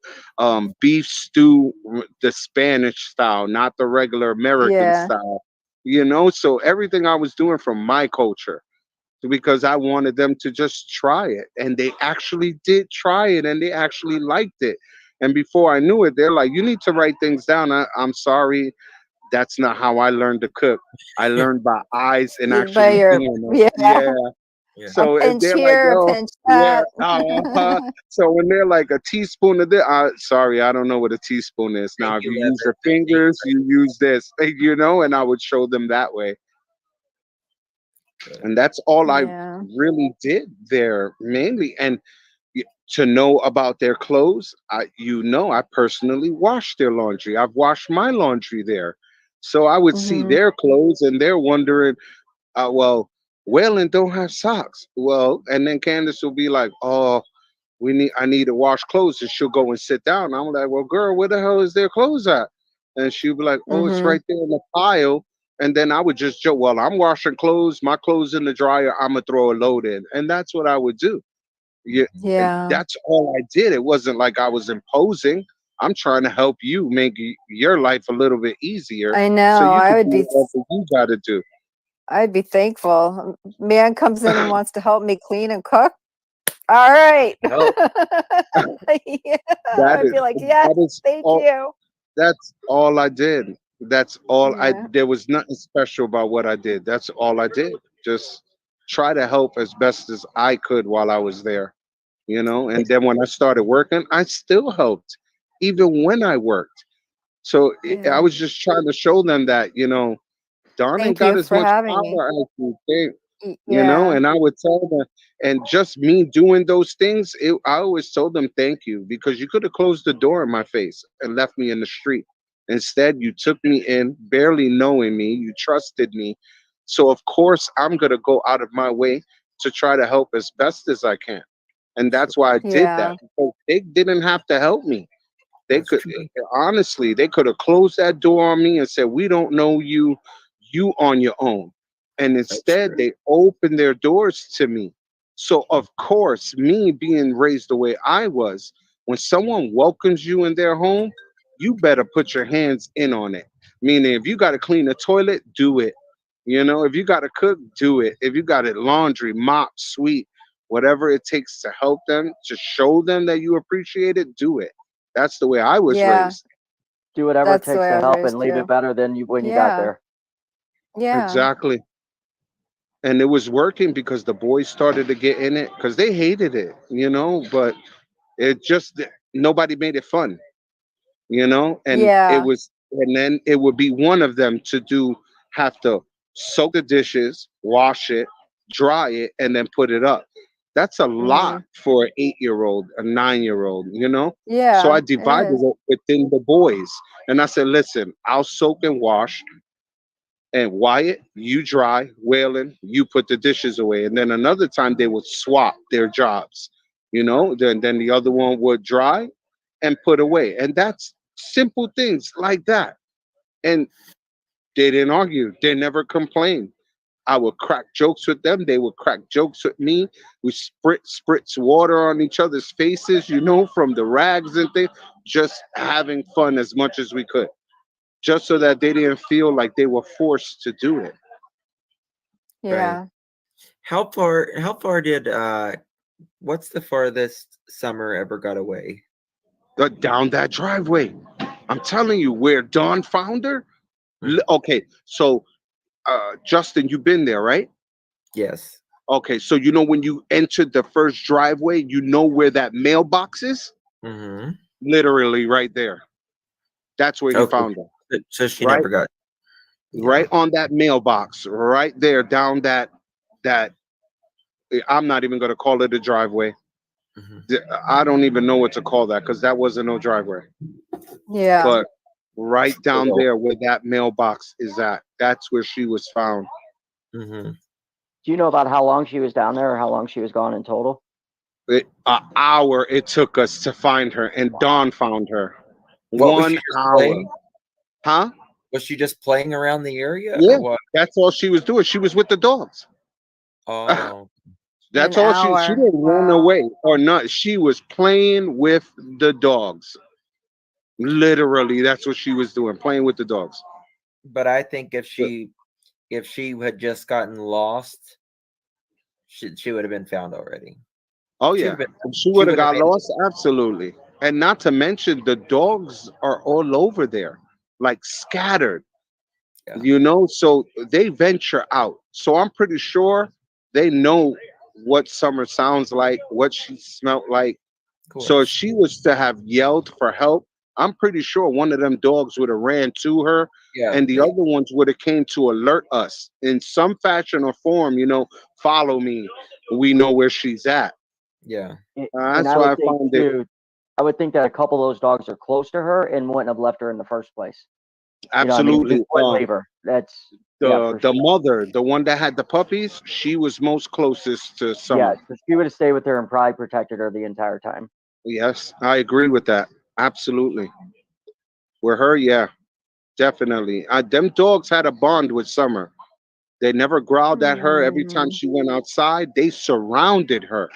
beef stew, the Spanish style, not the regular American yeah. style. So everything I was doing from my culture because I wanted them to just try it, and they actually did try it, and they actually liked it. And before I knew it, they're like, "You need to write things down." I'm sorry, that's not how I learned to cook. I learned by eyes and By actually your doing it. yeah. Yeah. Yeah. A So if pinch they're like, here, a "Oh, pinch yeah," that. so when they're like a teaspoon of this, sorry, I don't know what a teaspoon is. Thank Now, if you, you use Levitt. your Thank you. fingers, you use this, and I would show them that way. Good. And that's all I Yeah. really did there mainly. And to know about their clothes, I personally wash their laundry. I've washed my laundry there. So I would see Hmm. their clothes and they're wondering, well, Waylon don't have socks. Well, and then Candace will be like, "Oh, I need to wash clothes," and she'll go and sit down. I'm like, "Well, girl, where the hell is their clothes at?" And she'll be like, "Oh, it's Hmm. right there in the pile." And then I would just joke, "Well, I'm washing clothes, my clothes in the dryer, I'm gonna throw a load in." And that's what I would do. Yeah, and Yeah. that's all I did. It wasn't like I was imposing. I'm trying to help you make your life a little bit easier I so know. you can do whatever you got to do. I'd be thankful. Man comes in and wants to help me clean and cook. All right. Help. Yeah. That I'd is be like, yes, that is thank all you. that's all I did. That's all I Yeah. there was nothing special about what I did. That's all I did. Just try to help as best as I could while I was there, you know? And then when I started working, I still helped even when I worked. So I Yeah. was just trying to show them that, Don ain't Thank got you as for much having me. power as you think, Yeah. and I would tell them, and just me doing those things, I always told them thank you, because you could have closed the door in my face and left me in the street. Instead, you took me in, barely knowing me, you trusted me. So, of course, I'm going to go out of my way to try to help as best as I can. And Sure. that's why I did that, Yeah. because they didn't have to help me. They That's could true. honestly, they could have closed that door on me and said, "We don't know you, you on your own." And That's instead, true. they opened their doors to me. So of course, me being raised the way I was, when someone welcomes you in their home, you better put your hands in on it. Meaning, if you got to clean the toilet, do it. If you got to cook, do it. If you got it laundry, mop, sweep, whatever it takes to help them, to show them that you appreciate it, do it. That's the way I was Yeah. raised. Do whatever it That's the takes way I to was help raised and leave it too. better than you when you got Yeah. there. Yeah. Exactly. And it was working because the boys started to get in it because they hated it, but it just nobody made it fun, and Yeah. then it would be one of them to have to soak the dishes, wash it, dry it, and then put it up. That's a lot Mhm. for an 8-year old, a 9-year old. So I Yeah, it divided is. it within the boys, and I said, listen, I'll soak and wash. And Wyatt, you dry. Waylon, you put the dishes away. And then another time they would swap their jobs. Then the other one would dry and put away. And that's simple things like that. And they didn't argue. They never complained. I would crack jokes with them. They would crack jokes with me. We spritz water on each other's faces, from the rags and things, just having fun as much as we could, just so that they didn't feel like they were forced to do it. Right. Yeah. How far did what's the farthest Summer ever got away? Down that driveway. I'm telling you, where Dawn found her. Mm. Okay, so Justin, you've been there, right? Yes. Okay, so when you entered the first driveway, where that mailbox is? Mm-hmm. Literally right there. That's where he Okay. found her. So she Right, never got. Yeah. right on that mailbox, right there, down that. I'm not even gonna call it a driveway. Hmm. I don't even know what to call that because that wasn't no driveway. Yeah. But right down there where that mailbox is at, that's where she was found. Mm-hmm. Do you know about how long she was down there or how long she was gone in total? An hour it took us to find her, and Wow. Dawn found her. What was she one just hour, playing? huh? Was she just playing around the area or Yeah, what? that's all she was doing. She was with the dogs. Oh. An That's all she hour. didn't run Wow. away or not. She was playing with the dogs. Literally, that's what she was doing, playing with the dogs. But I think if But- she had just gotten lost, she would have been found already. Oh She would yeah, have been. she She would have would have got made it. lost. Absolutely, and not to mention the dogs are all over there, like scattered. Yeah. So they venture out. So I'm pretty sure they know what Summer sounds like, what she smelt like. Of So if course. she was to have yelled for help, I'm pretty sure one of them dogs would have ran to her, Yeah. and the other ones would have came to alert us in some fashion or form. Follow me. We know where she's at. Yeah. And That's I why would I think found it too, I would think that a couple of those dogs are close to her and wouldn't have left her in the first place. You know what I mean? absolutely. Just wouldn't leave her. That's yeah, The for the sure. mother, the one that had the puppies, she was most closest to Yeah, Summer. so she would have stayed with her and probably protected her the entire time. Yes, I agree with that. Absolutely. With her, yeah, definitely. Them dogs had a bond with Summer. They never growled at her. Every time Mm. she went outside, they surrounded her.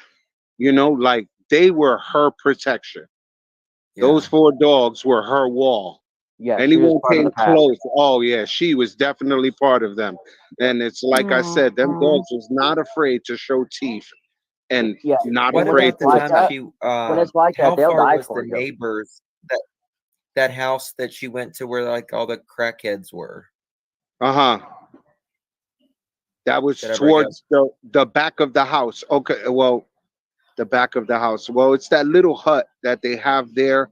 Like they were her protection. Those Yeah. 4 dogs were her wall. Yeah, she was Anyone part of came the pack. close, oh yeah, she was definitely part of them. And it's like I said, them Mm. dogs was not afraid to show teeth and Yeah, not and What when afraid about it's the to like time that, attack. she? when it's like How that, they'll far die was the for you. neighbors that? that house that she went to where like all the crackheads were. Uh-huh. That was Did I break up? towards the back of the house. Okay, well, the back of the house. Well, it's that little hut that they have there.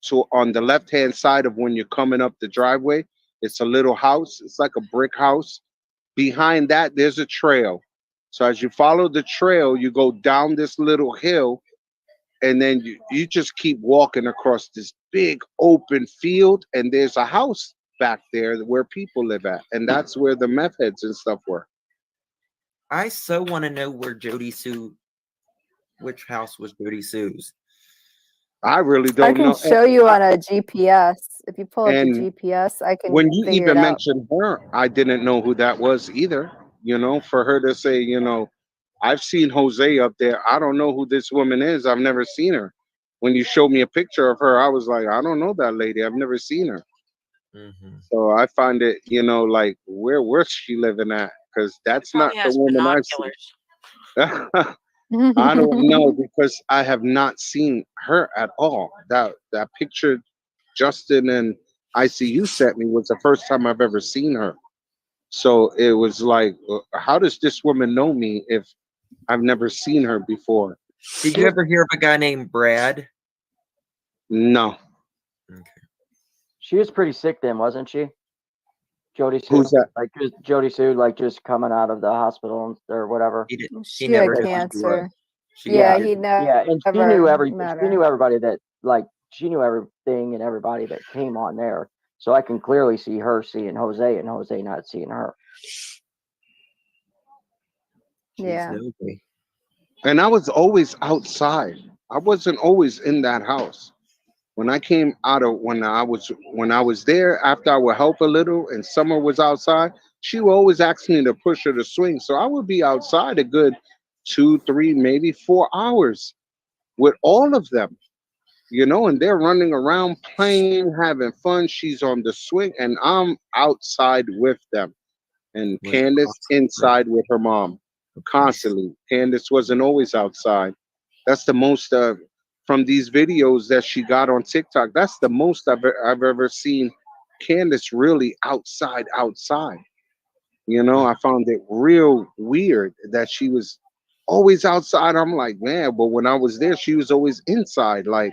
So on the left hand side of when you're coming up the driveway, it's a little house. It's like a brick house. Behind that, there's a trail. So as you follow the trail, you go down this little hill, and then you just keep walking across this big open field, and there's a house back there where people live at, and that's where the meth heads and stuff were. I so want to know where Jody Sue, which house was Jody Sue's. I really I don't can know. show you on a GPS. If you pull up the And GPS, I can when you figure it even out. mentioned her, I didn't know who that was either. You know, for her to say, I've seen Jose up there. I don't know who this woman is. I've never seen her. When you showed me a picture of her, I was like, I don't know that lady. I've never seen her. Mm-hmm. So I find it, like, where was she living at? Because that's not Probably the has woman I've seen. binoculars. I don't know because I have not seen her at all. That picture Justin and ICU sent me was the first time I've ever seen her. So it was like, how does this woman know me if I've never seen her before? Did you ever hear of a guy named Brad? No. Okay. She was pretty sick then, wasn't she? Jody Sue, Who's that? like just Jody Sue, like just coming out of the hospital or whatever. He She never had knew who she was. cancer. She Yeah, did. he Yeah, and she never met she knew her. everybody that like she knew everything and everybody that came on there. So I can clearly see her seeing Jose and Jose not seeing her. She's Yeah. nosy. And I was always outside. I wasn't always in that house. When I came out of when I was there after I would help a little and Summer was outside, she would always ask me to push her to swing. So I would be outside a good 2, 3, maybe 4 hours with all of them, and they're running around playing, having fun. She's on the swing and I'm outside with them. And Was Candace awesome. inside with her mom Okay. constantly. Candace wasn't always outside. That's the most from these videos that she got on TikTok. That's the most I've ever seen Candace really outside. I found it real weird that she was always outside. I'm like, man, but when I was there, she was always inside. Like,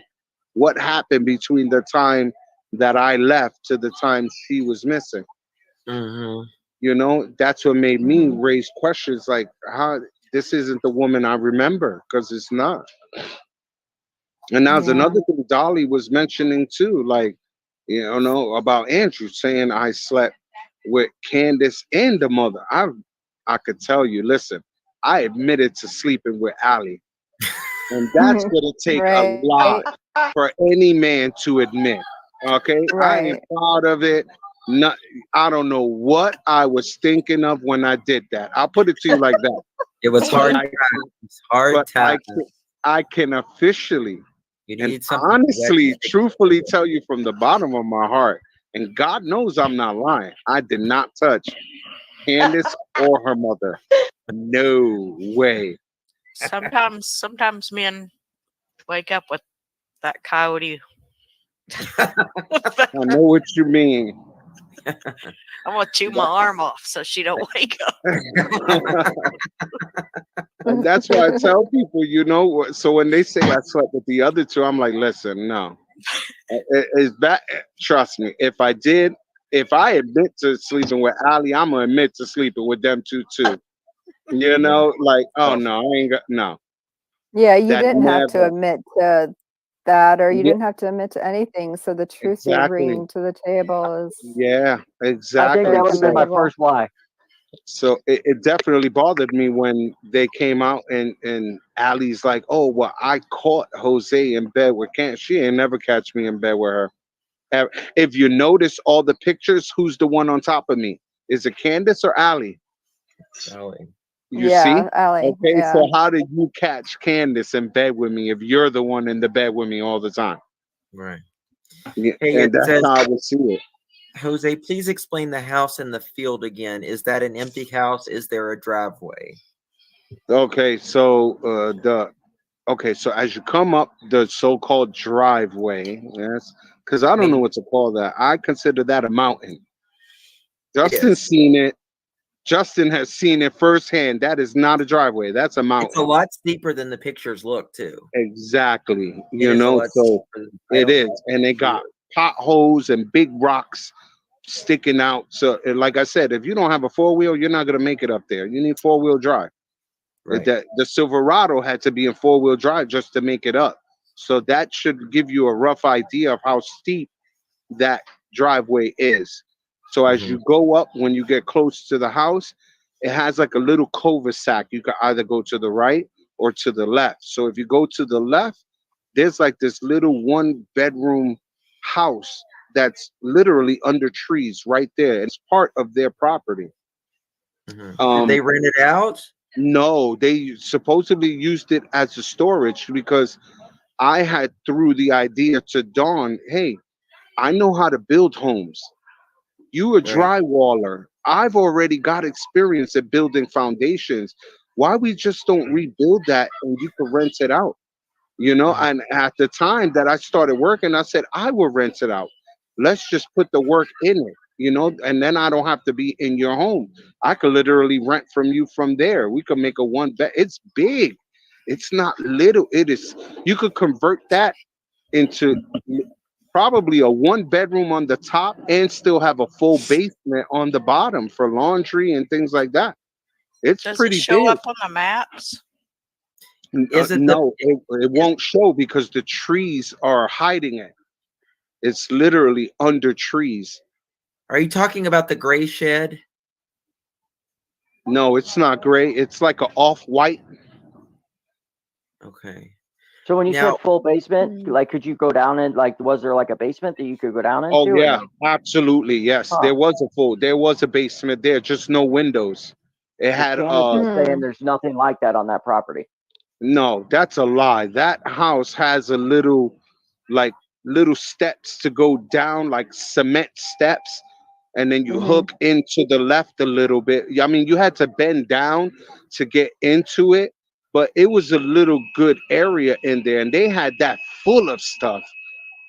what happened between the time that I left to the time she was missing? Mm-hmm. That's what made me Mhm. raise questions like, how this isn't the woman I remember, because it's not. And that was Yeah. another thing Dolly was mentioning too, like, about Andrew saying I slept with Candace and the mother. I could tell you, listen, I admitted to sleeping with Allie. And that's gonna take a lot Right. for any man to admit. Okay. I ain't Right. proud of it. Not, I don't know what I was thinking of when I did that. I'll put it to you like that. It was But hard I times. Hard but times. I can officially You and needed something to wet honestly, your truthfully tell you from the bottom of my heart, and God knows I'm not lying, I did not touch Candace or her mother. No way. Sometimes men wake up with that coyote. I know what you mean. I'm gonna chew my arm off so she don't wake up. And that's why I tell people, so when they say I slept with the other two, I'm like, listen, no. Is that, trust me, if I admit to sleeping with Ali, I'm gonna admit to sleeping with them two too. Yeah. Like, oh no, I ain't got no. Yeah, you That didn't have to never. admit to that, or you Yeah, didn't have to admit to anything. So the truth you're exactly. bringing to the table is Yeah, I think exactly. that would have been my So understandable. first lie. it definitely bothered me when they came out and Allie's like, oh well, I caught Jose in bed with Can't. She ain't never catch me in bed with her. If you notice all the pictures, who's the one on top of me? Is it Candace or Allie? Golly. You see? Yeah, Allie. Okay, Yeah. so how did you catch Candace in bed with me if you're the one in the bed with me all the time? Right. Yeah, Hey, and it that's says, how I would see it. Jose, please explain the house in the field again. Is that an empty house? Is there a driveway? Okay, so the Okay, so as you come up the so-called driveway, yes, because I don't know Main. what to call that. I consider that a mountain. Justin's Yes. seen it. Justin has seen it firsthand. That is not a driveway. That's a It's a mountain. lot steeper than the pictures look too. Exactly. It is a lot So steeper than, I it don't know is. what the And they picture got looks. potholes and big rocks sticking out. So, and like I said, if you don't have a four-wheel, you're not going to make it up there. You need four-wheel drive. Right. That the Silverado had to be in four-wheel drive just to make it up. So that should give you a rough idea of how steep that driveway is. So as Hmm. you go up, when you get close to the house, it has like a little cul-de-sac. You can either go to the right or to the left. So if you go to the left, there's like this little one bedroom house that's literally under trees right there. It's part of their property. Hmm. Did Um, they rent it out? no, they supposedly used it as a storage because I had threw the idea to Dawn, hey, I know how to build homes. You a Right. drywaller. I've already got experience at building foundations. Why we just don't rebuild that and you can rent it out? Hmm. And at the time that I started working, I said I will rent it out. Let's just put the work in it, and then I don't have to be in your home. I could literally rent from you from there. We could make a one bed. It's big. It's not little. It is. You could convert that into probably a one bedroom on the top and still have a full basement on the bottom for laundry and things like that. It's Does it pretty show big. up on the maps? Is it the? No, it Is, won't show because the trees are hiding it. It's literally under trees. are you talking about the gray shed? No, it's not gray. It's like a off white. Okay. So when you Now, said full basement, Mm. like could you go down in like was there like a basement that you could go down Oh into or yeah, no? absolutely. Yes, Huh. there was a basement there, just no windows. It So had Candace is saying Mm. there's nothing like that on that property. no, that's a lie. That house has a like little steps to go down, like cement steps, and then you Mhm. hook into the left a little bit. I mean, you had to bend down to get into it, but it was a little good area in there, and they had that full of stuff,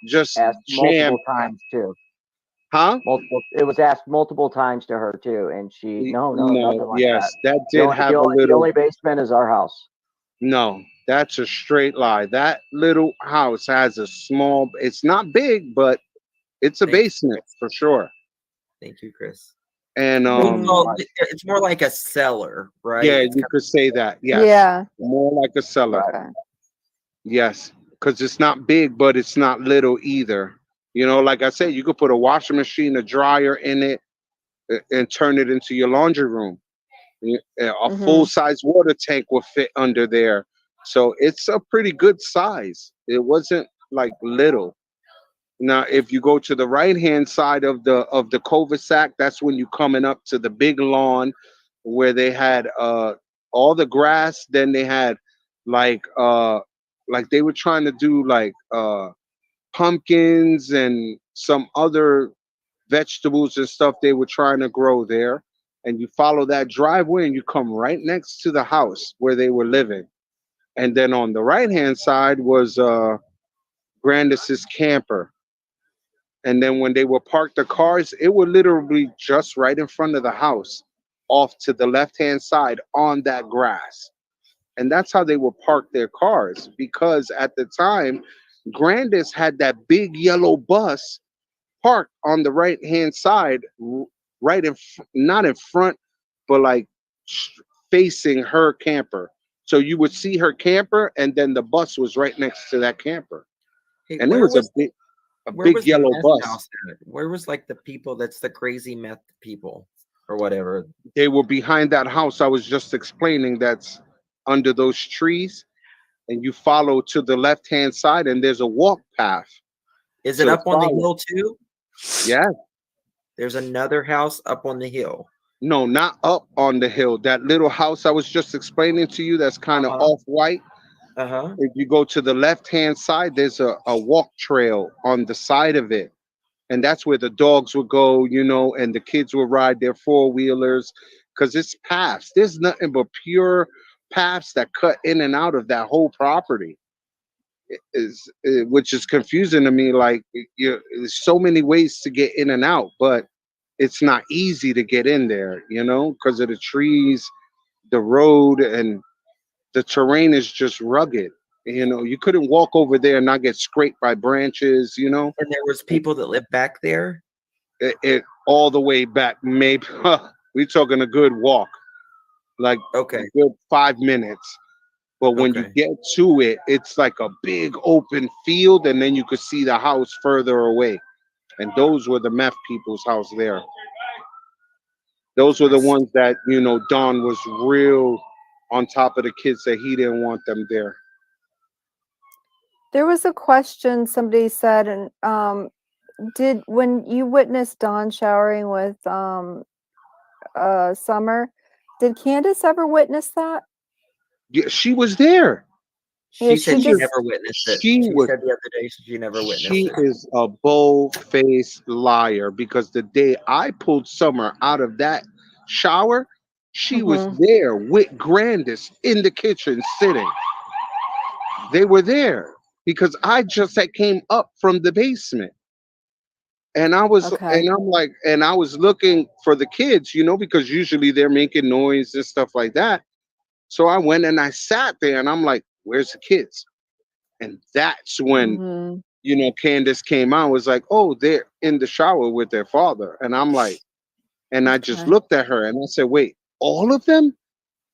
just Asked jam, multiple times too. huh? Multiple. It was asked multiple times to her too, and she no, No, nothing like that. yes, that The did only the have a only the little. only basement is our house. No, that's a straight lie. That little house has a small. It's not big, but it's a thank you, basement Chris. for sure. Thank you, Chris. And So it's Pretty Mm. all, much. it's more like a cellar, right? yeah, It's you kind could say that. Yes, Yeah. more like a cellar. Right. Okay. Yes, because it's not big, but it's not little either. Like I said, you could put a washing machine, a dryer in it, and turn it into your laundry room. A full Mhm. size water tank will fit under there. So it's a pretty good size. It wasn't like little. Now, if you go to the right hand side of the cul-de-sac, that's when you coming up to the big lawn where they had all the grass. Then they had like like they were trying to do like pumpkins and some other vegetables and stuff they were trying to grow there. And you follow that driveway and you come right next to the house where they were living. And then on the right hand side was Grandis's camper. And then when they would park the cars, it would literally just right in front of the house, off to the left hand side on that grass. And that's how they would park their cars because at the time, Grandis had that big yellow bus parked on the right hand side, right not in front, but like facing her camper. So you would see her camper, and then the bus was right next to that camper, hey, and it was a where big was the yellow meth bus. house at? Where was like the people that's the crazy meth people or whatever? They were behind that house I was just explaining. That's under those trees, and you follow to the left hand side, and there's a walk path Is it to up on the follow. hill too? Yeah, There's another house up on the hill. no, not up on the hill. That little house I was just explaining to you that's kind of Uh-huh. off white. Uh-huh. If you go to the left hand side, there's a walk trail on the side of it. And that's where the dogs would go, and the kids would ride their four wheelers because it's paths. There's nothing but pure paths that cut in and out of that whole property. Which is confusing to me. Like, there's so many ways to get in and out, but it's not easy to get in there, because of the trees, the road, and the terrain is just rugged. You couldn't walk over there and not get scraped by branches. And there was people that lived back there. It all the way back, maybe we talking a good walk, like a Okay. good 5 minutes. But when you Okay. get to it, it's like a big open field, and then you could see the house further away. And those were the meth people's house there. Those were I the see. ones that, Don was real on top of the kids that he didn't want them there. There was a question somebody said, and did when you witnessed Dawn showering with Summer, did Candace ever witness that? Yeah, she was there. Yeah, She she said she just never witnessed it. She She was said the other day she never witnessed She it. is a bold-faced liar, because the day I pulled Summer out of that shower, she was Mhm. there with Grandis in the kitchen sitting. They were there because I just had came up from the basement. Okay. And I was looking for the kids, because usually they're making noise and stuff like that. So I went and I sat there and I'm like, where's the kids? And that's when Mhm. Candace came out, was like, oh, they're in the shower with their father. And I'm like, and I just Okay. looked at her and I said, wait, all of them?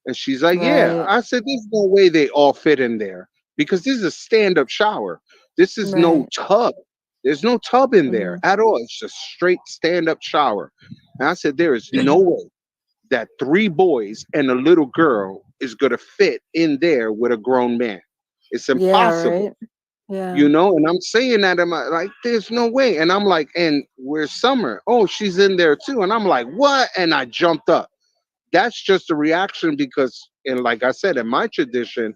And she's like, yeah. Right. I said, there's no way they all fit in there, because this is a stand up shower. This is no Right. tub. There's no tub in there Mhm. at all. It's just straight stand up shower. And I said, there is no way that three boys and a little girl is going to fit in there with a grown man. It's Yeah, impossible. right. Yeah. And I'm saying that, I'm like, there's no way. And I'm like, and where's Summer? Oh, she's in there too. And I'm like, what? And I jumped up. That's just a reaction because, and like I said, in my tradition,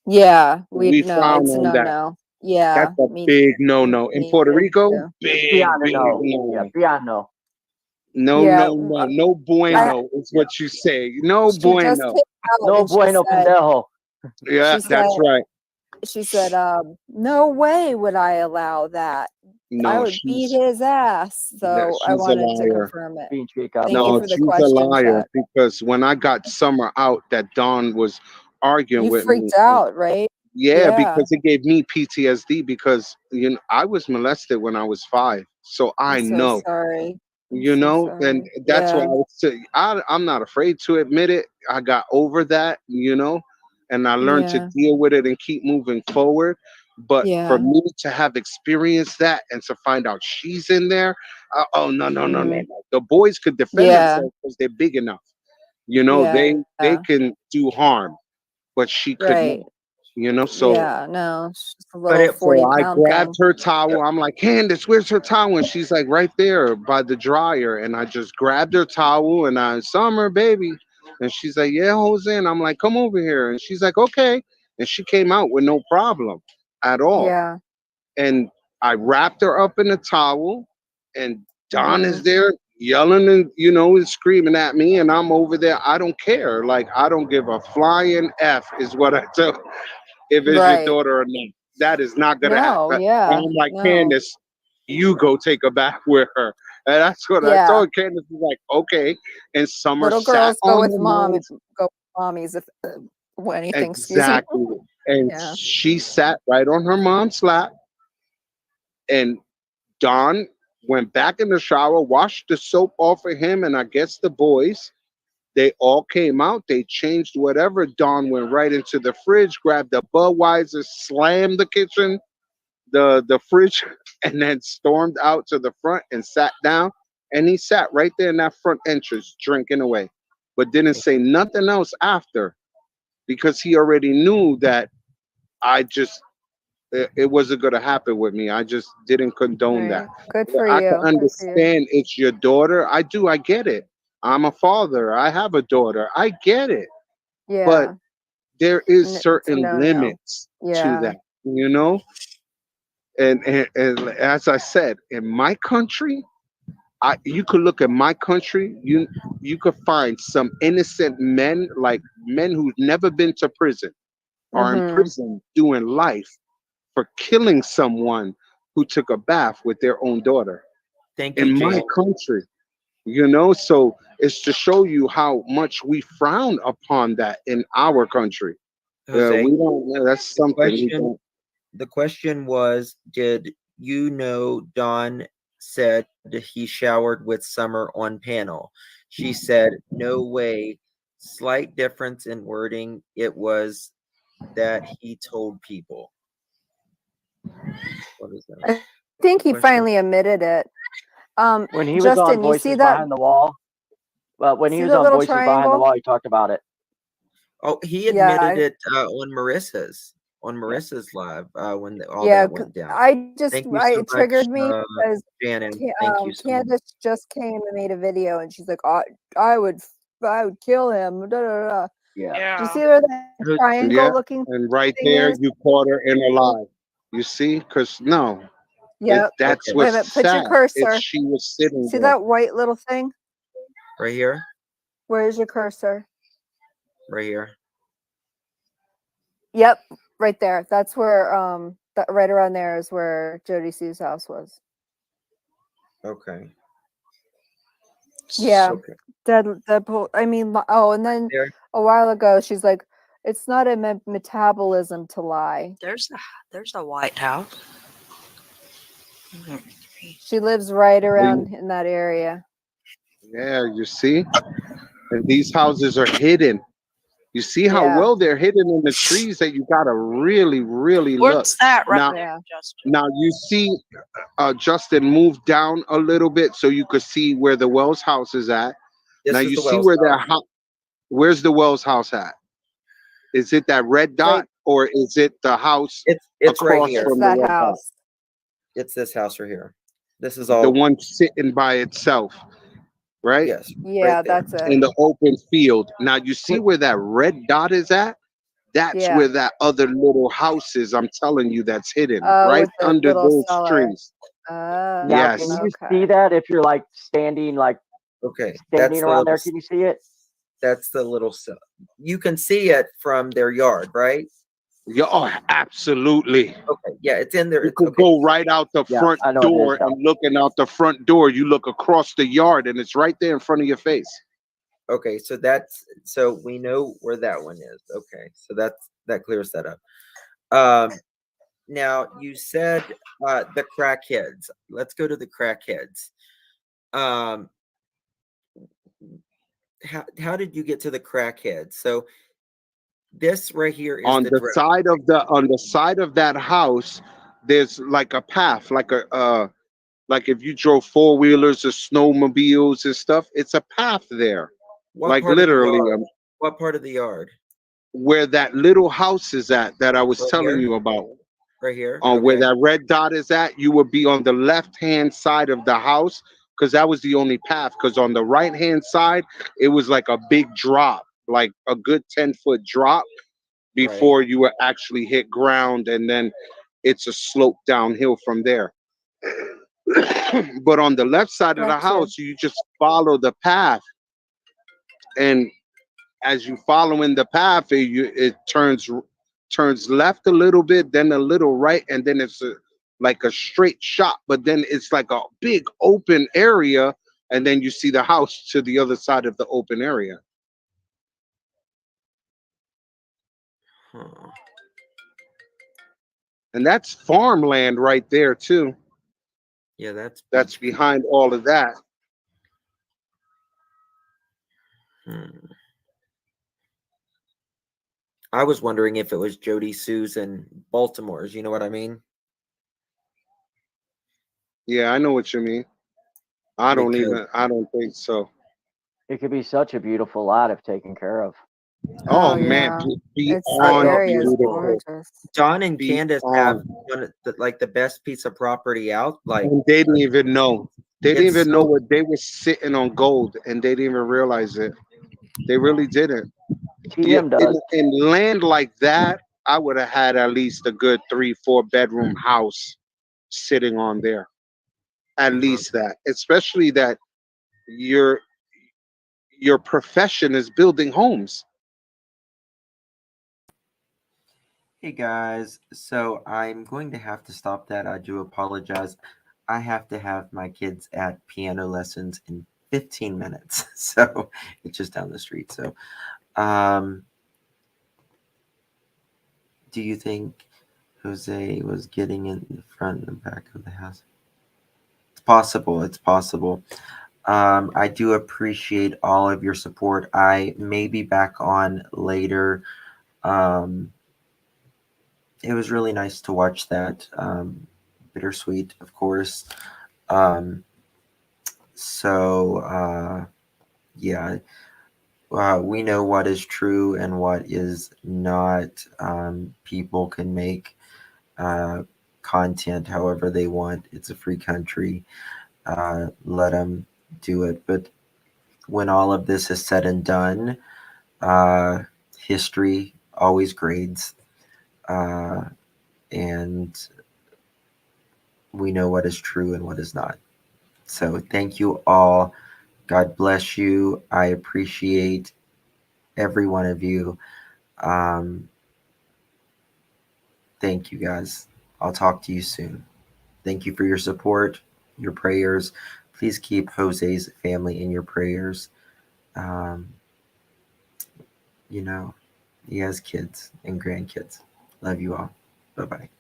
Yeah, we we no, frown it's a on that. no-no. That's Yeah, a big no me no. In me Puerto me Rico, too. big, Beyond a big no. Yeah, no. beyond no. No, Yeah, no, no. No I bueno is Yeah. what you say. No she just bueno. came out No and bueno pendejo. Yeah, she said that's right. she said, "No way would I allow that. I No, would beat his ass." So I she's a wanted to liar. confirm it. Being chica. Thank you No, for the she's a question, liar, chat. because when I got Summer out, that Dawn was arguing You with me. freaked out, right? Yeah, Yeah. because it gave me PTSD, because I was molested when I was 5. So I'm I so know, sorry. I'm so and sorry. that's why I Yeah. would say I'm not afraid to admit it. I got over that, and I learned to Yeah. deal with it and keep moving forward. But for Yeah. me to have experienced that and to find out she's in there, oh, no, no, no, no, Mhm. no. The boys could defend Yeah. themselves because they're big enough. Yeah. They can do harm, but she could not. Right. So Yeah, no, she's just a But little it so I 40-pound grabbed thing. her towel. I'm like, Candace, where's her towel? And she's like, right there by the dryer. And I just grabbed her towel and I, Summer, baby. And she's like, yeah, Jose. And I'm like, come over here. And she's like, okay. And she came out with no problem at all. Yeah. And I wrapped her up in a towel. And Don is Mhm. there yelling and, and screaming at me. And I'm over there. I don't care. Like, I don't give a flying F, is what I tell, if it's your Right. daughter or not. That is not gonna No, happen. And yeah. I'm like, No. Candace, you go take a bath with her. And that's what I Yeah. told Candace. Was like, okay. And Summer Little sat girls go on with her mom mom's. go with mommies if anything, excuse me. Exactly. And Yeah. she sat right on her mom's lap. And Don went back in the shower, washed the soap off of him, and I guess the boys. They all came out. They changed whatever. Don went right into the fridge, grabbed the Budweiser, slammed the kitchen, the fridge, and then stormed out to the front and sat down. And he sat right there in that front entrance drinking away, but didn't say nothing else after, because he already knew that I just it wasn't going to happen with me. I just didn't condone that. Right. Good for I can you. Good for you. understand it's your daughter. I do. I get it. I'm a father. I have a daughter. I get it. But Yeah. there is It's a certain no-no. limits to Yeah. that, you know. And as I said, in my country, you could look at my country. You could find some innocent men, like men who've never been to prison, are in Mm-hmm. prison doing life for killing someone who took a bath with their own daughter Thank you, in my James. country. So it's to show you how much we frown upon that in our country. Jose, We don't. Yeah, that's the something we question don't. the question was, did you know Don said he showered with Summer on panel? She said, no way. Slight difference in wording. It was that he told people. What is that? I think he Question? finally admitted it. When he was on Justin, you see Voices that? Behind the Wall, well, when he See was that on little Voices Behind the triangle? Wall, he talked about it. Oh, he Yeah, admitted it on Yeah. Marissa's live when all yeah. that went down. I Thank you so it much, triggered me because Shannon. Thank you so much. Candace just came and made a video, and she's like, I would, I would kill him. Da, da, da. Yeah. Do you Yeah. see where that Who- Yeah, triangle looking and right thing there is? you caught her in a lie. You see, because no, Yep. that's Okay, Wait a what's minute. Put your sad. It's cursor. she was sitting See there. that white little thing? right here, Where's your cursor? right here. Yep, right there. That's where that right around there is where Jody Sue's house was. Okay, Yeah. okay. Deadpool. I mean, and then There. a while ago, she's like, "It's not a metabolism to lie." There's a White House. Mhm. She lives right And, around in that area. yeah, you see, and these houses are hidden. You see how Yeah, well they're hidden in the trees that you gotta really, really look. What's that right Now, there, yeah. Justin? now you see, Justin moved down a little bit so you could see where the Wells house is at. Now This is you the see Wells where house. where's the Wells house at? Is it that red Right. dot or is it the house It's right across here. It's from the that red dot? house. It's this house right here. This is The all one sitting by itself, right? yes, right Yeah, there. that's it. In the open field. Now you see Quick, where that red dot is at? That's Yeah. where that other little house is. I'm telling you, that's hidden right With the under little those cellar. trees. Now, can Yes. you Okay. see that if you're like standing okay, standing around there? Can you see it? that's the little cell. You can see it from their yard, right? Yeah, oh, absolutely. Okay, yeah, it's in there. You It's could okay. go right out the Yeah, front I know it is door now. and looking out the front door, you look across the yard and it's right there in front of your face. Okay, so we know where that one is. Okay, so that clears that up. Now you said the crackheads. Let's go to the crackheads. Um, how did you get to the crackheads? So this right here is On the the side of that house, there's like a path, like if you drove four wheelers or snowmobiles and stuff, it's a path there. what Like part of the literally, yard? What part of the yard? where that little house is at that I was Right telling here? you about. Right here? On where Okay. that red dot is at, you would be on the left hand side of the house because that was the only path. Because on the right hand side, it was like a big drop, like a good 10-foot drop Right. before you would actually hit ground, and then it's a slope downhill from there. But on the left side of the Gotcha. house, you just follow the path, and as you follow in the path, it turns left a little bit, then a little right, and then it's like a straight shot. But then it's like a big open area, and then you see the house to the other side of the open area, Huh. and that's farmland right there too. Yeah, that's That's beach. behind all of that. Hmm. I was wondering if it was Jody Sue's and Baltimore's. You know what I mean? Yeah, I know what you mean. Because I don't think so. It could be such a beautiful lot if taken care of. Oh Oh man, yeah. The beyond area is beautiful. gorgeous. John and Candace have Beyond. one of the best piece of property out. Like And they didn't even know. They didn't it's even know so what they were sitting on gold, and they didn't even realize it. They really didn't. Yeah, TM does. in land like that, I would have had at least a good 3, 4 bedroom house sitting on there. at Mhm. least that, especially that your your profession is building homes. Hey guys, so I'm going to have to stop that. I do apologize. I have to have my kids at piano lessons in 15 minutes. So it's just down the street. So, um, do you think Jose was getting in the front and the back of the house? It's possible. It's possible. I do appreciate all of your support. I may be back on later. Um, it was really nice to watch that. Bittersweet, of course. Um, so, yeah, we know what is true and what is not. People can make uh, content however they want. It's a free country. Let them do it. But when all of this is said and done, uh, history always grades, uh, and we know what is true and what is not. So thank you all. God bless you. I appreciate every one of you. Um, thank you guys. I'll talk to you soon. Thank you for your support, your prayers. Please keep Jose's family in your prayers. Um, you know, he has kids and grandkids. Love you all. Bye bye.